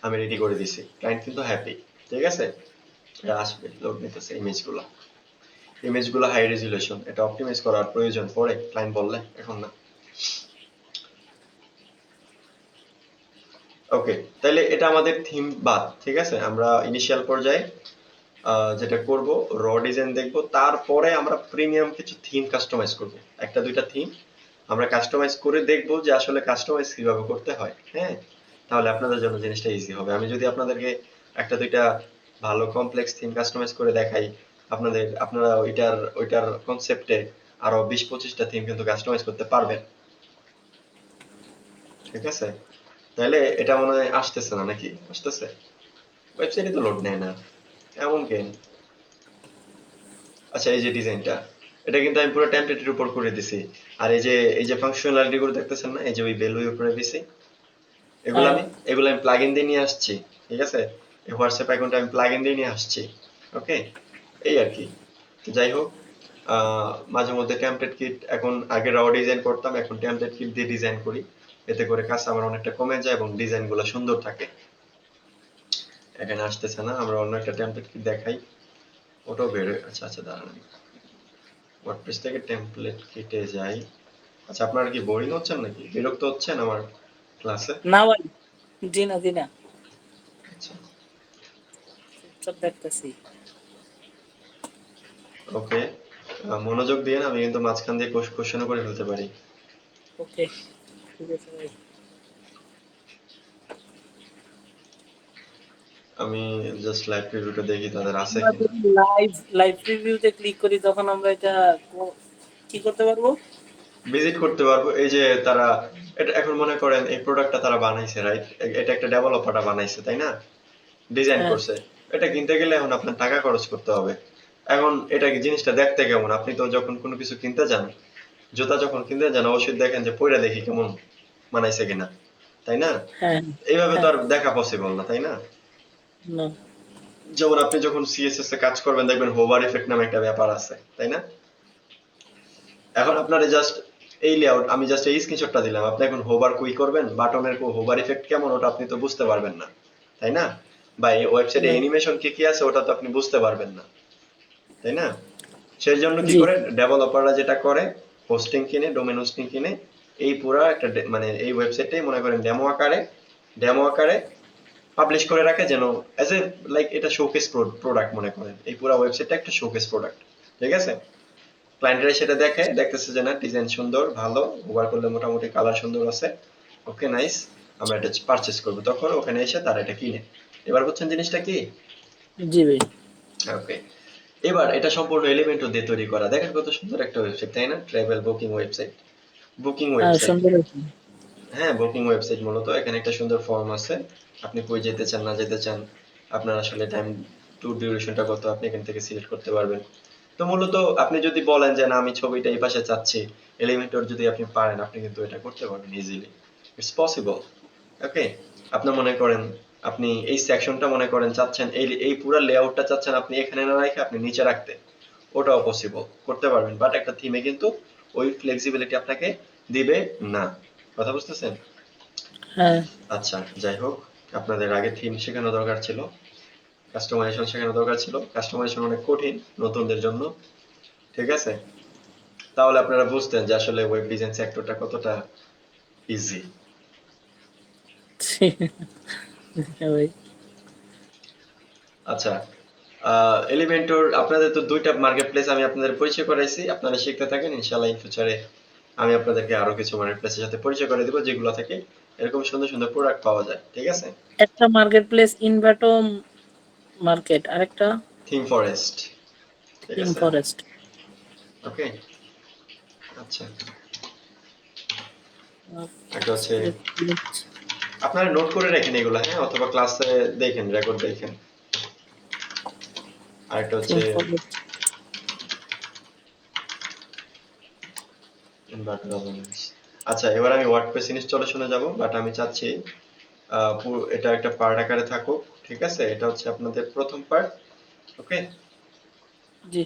আমি রেডি করে দিছি। ক্লায়েন্ট কিন্তু হ্যাপি, ঠিক আছে? এটা আসবে, লোড নিতেছে ইমেজগুলো হাই রেজুলেশন, এটা অপটিমাইজ করার প্রয়োজন পড়ে ক্লায়েন্ট বললে, এখন না। ওকে, তাহলে এটা আমাদের থিম বাদ, ঠিক আছে? আমরা ইনিশিয়াল পর্যায়ে যেটা করব র ডিজাইন দেখব, তারপরে আমরা প্রিমিয়াম কিছু থিম কাস্টমাইজ করব। একটা দুইটা থিম আমরা কাস্টমাইজ করে দেখব যে আসলে কাস্টমাইজ কিভাবে করতে হয়। হ্যাঁ, তাহলে আপনাদের জন্য জিনিসটা ইজি হবে। আমি যদি আপনাদেরকে একটা দুইটা ভালো কমপ্লেক্স থিম কাস্টমাইজ করে দেখাই, আপনারা ওইটার কনসেপ্টে আরো 20-25টা থিম কিন্তু কাস্টমাইজ করতে পারবেন, ঠিক আছে? তাহলে এটা মনে হয় আসতেছে না, নাকি আসতেছে? ওয়েবসাইটে তো লোড নেয় না, এমন কেন? আচ্ছা, এই যে ডিজাইনটা, এটা কিন্তু আমি পুরো টেমপ্লেটের উপর করে দিছি। আর এই যে ফাংশনালিটি গুলো দেখতেছেন না, এই যে ওই ভ্যালুর উপরে দিছি, এগুলো হ্যাঁ, আমি প্লাগইন দিয়ে নিয়ে আসছি, ঠিক আছে? এই হোয়াটসঅ্যাপ অ্যাকাউন্টে আমি প্লাগইন দিয়ে নিয়ে আসছি। ওকে, এই আর কি। তো যাই হোক, মাঝে মধ্যে টেমপ্লেট কিট, এখন আগে র ডিজাইন করতাম, এখন টেমপ্লেট কিট দিয়ে ডিজাইন করি। এতে করে কাজ আমার অনেকটা কমে যায় এবং ডিজাইনগুলো সুন্দর থাকে। এখানে আসতেছে না, আমরা অন্য একটা টেমপ্লেট কিট দেখাই, ওটাও বের হয়ে। আচ্ছা আচ্ছা, দাঁড়ান, ওয়ার্ডপ্রেস থেকে টেমপ্লেট কিটে যাই। আচ্ছা, আপনারা কি বোরিং হচ্ছেন নাকি বিরক্ত হচ্ছেন আমার ক্লাসে? না ভাই, জি না জি না। আচ্ছা, আচ্ছা দেখতেছি। ওকে, মনোযোগ দিয়ে না, আমি কিন্তু মাঝখান দিয়ে কোশ্চেনও করে ফেলতে পারি। ওকে, ঠিক আছে ভাই। আমি জাস্ট লাইভ প্রিভিউটা দেখি তাদের আছে আমরা কিনা। যদি লাইভ রিভিউতে ক্লিক করি তখন আমরা এটা কি করতে পারবো? ভিজিট করতে পারবো। এই যে তারা, এটা এখন মনে করেন এই প্রোডাক্টটা তারা বানাইছে, রাইট? এটা একটা ডেভেলপাররা বানাইছে, তাই না? ডিজাইন হ্যাঁ করছে। এটা কিনতে গেলে এখন আপনার টাকা খরচ করতে হবে। এখন এটা কি জিনিসটা দেখতে কেমন? আপনি তো যখন কোনো কিছু কিনতে যান, জুতা যখন কিনতে যান, অবশ্যই দেখেন যে পইড়া দেখি কেমন বানাইছে কিনা, তাই না? হ্যাঁ এইভাবে তো হ্যাঁ। আর দেখা পসিবল না, তাই না? না। যেমন আপনি যখন সিএসএস এ কাজ করবেন, দেখবেন হোভার ইফেক্ট নামে একটা ব্যাপার আছে, তাই না? এখন আপনারে জাস্ট এই লেআউট, আমি জাস্ট এই স্ক্রিনশটটা দিলাম, আপনি এখন হোভার কুই করবেন, বাটনের হোভার ইফেক্ট কেমন ওটা আপনি তো বুঝতে পারবেন না, তাই না? বা এই ওয়েবসাইটে না। অ্যানিমেশন কি কি আছে ওটা তো আপনি বুঝতে পারবেন না, তাই না? সেই জন্য কি জি। করে ডেভেলপাররা যেটা করে, হোস্টিং কিনে, ডোমেন হোস্টিং কিনে, এই পুরা একটা মানে এই ওয়েবসাইটটাই মনে করেন ডেমো আকারে পাবলিশ করে রাখে, যেন অ্যাজ এ লাইক এটা শোকেস প্রোডাক্ট মনে করেন, এই পুরো ওয়েবসাইটটা একটা শোকেস প্রোডাক্ট, ঠিক আছে? ক্লায়েন্টরা সেটা দেখে, দেখতেছে যে না ডিজাইন সুন্দর, ভালো, ওভার করলে মোটামুটি কালার সুন্দর আছে, ওকে নাইস, আমরা এটা পারচেজ করবো, তখন ওখানে এসে তারা এটা কিনে। এবার বুঝছেন জিনিসটা কি? জি ভাই। ওকে, এবার এটা সম্পূর্ণ এলিমেন্টও দিয়ে তৈরি করা, দেখেন কত সুন্দর একটা ওয়েবসাইট, তাই না? ট্রাভেল বুকিং ওয়েবসাইট, বুকিং হ্যাঁ ওয়েবসাইট। সুন্দর আছে। হ্যাঁ, বুকিং ওয়েবসাইট মূলত। এখানে একটা সুন্দর ফর্ম আছে, আপনি কই যেতে চান না যেতে চান, আপনার আসলে টাইম ট্যুর ডিউরেশনটা কত, আপনি এখান থেকে সিলেক্ট করতে পারবেন। তো মূলত আপনি যদি বলেন যে না আমি ছবিটা এই পাশে চাচ্ছি, এলিমেন্টর যদি আপনি পারেন, আপনি কিন্তু এটা করতে পারবেন ইজিলি, ইটস পসিবল। ওকে, আপনার মনে করেন আপনি এই সেকশনটা মনে করেন চাচ্ছেন, এই এই পুরো লেআউটটা চাচ্ছেন আপনি এখানে না রেখে আপনি নিচে রাখতে, ওটাও পসিবল, করতে পারবেন, বাট একটা থিমে কিন্তু ওই ফ্লেক্সিবিলিটি আপনাকে দিবে না। কথা বুঝতেছেন? হ্যাঁ। আচ্ছা, যাই হোক, আপনাদের আগে থিম শেখানো দরকার ছিল, কাস্টমাইজেশন শেখানো দরকার ছিল। কাস্টমাইজেশন অনেক কঠিন নতুনদের জন্য, ঠিক আছে? তাহলে আপনারা বুঝতেন যে আসলে ওয়েব ডিজাইন সেক্টরটা কতটা ইজি। হ্যাঁ ভাই। আচ্ছা, এলিমেন্টর আপনাদের তো দুইটা মার্কেট প্লেস আমি আপনাদের পরিচয় করাইছি, আপনারা শিখতে থাকেন, ইনশাআল্লাহ ইন ফিউচারে আমি আপনাদেরকে আরো কিছু মার্কেট প্লেসের সাথে পরিচয় করে দিব, যেগুলো থেকে এরকম সুন্দর সুন্দর প্রোডাক্ট পাওয়া যায়, ঠিক আছে? একটা মার্কেট প্লেস ইনভাটো মার্কেট, আরেকটা থিম ফরেস্ট, ঠিক থিম আছে? ফরেস্ট। ওকে, আচ্ছা, একটা হচ্ছে, আপনারা নোট করে রাখেন এগুলা, হ্যাঁ, অথবা ক্লাসে দেখেন, রেকর্ড দেখেন। আরেকটা থিম হচ্ছে ফরেস্ট। Inverter governance। আচ্ছা, এবার আমি ওয়ার্ডপ্রেস ইনস্টলেশনে যাব, বাট আমি চাচ্ছি পুরো এটা একটা পার্ট আকারে থাকুক, ঠিক আছে? এটা হচ্ছে আপনাদের প্রথম পার্ট, ওকে? জি।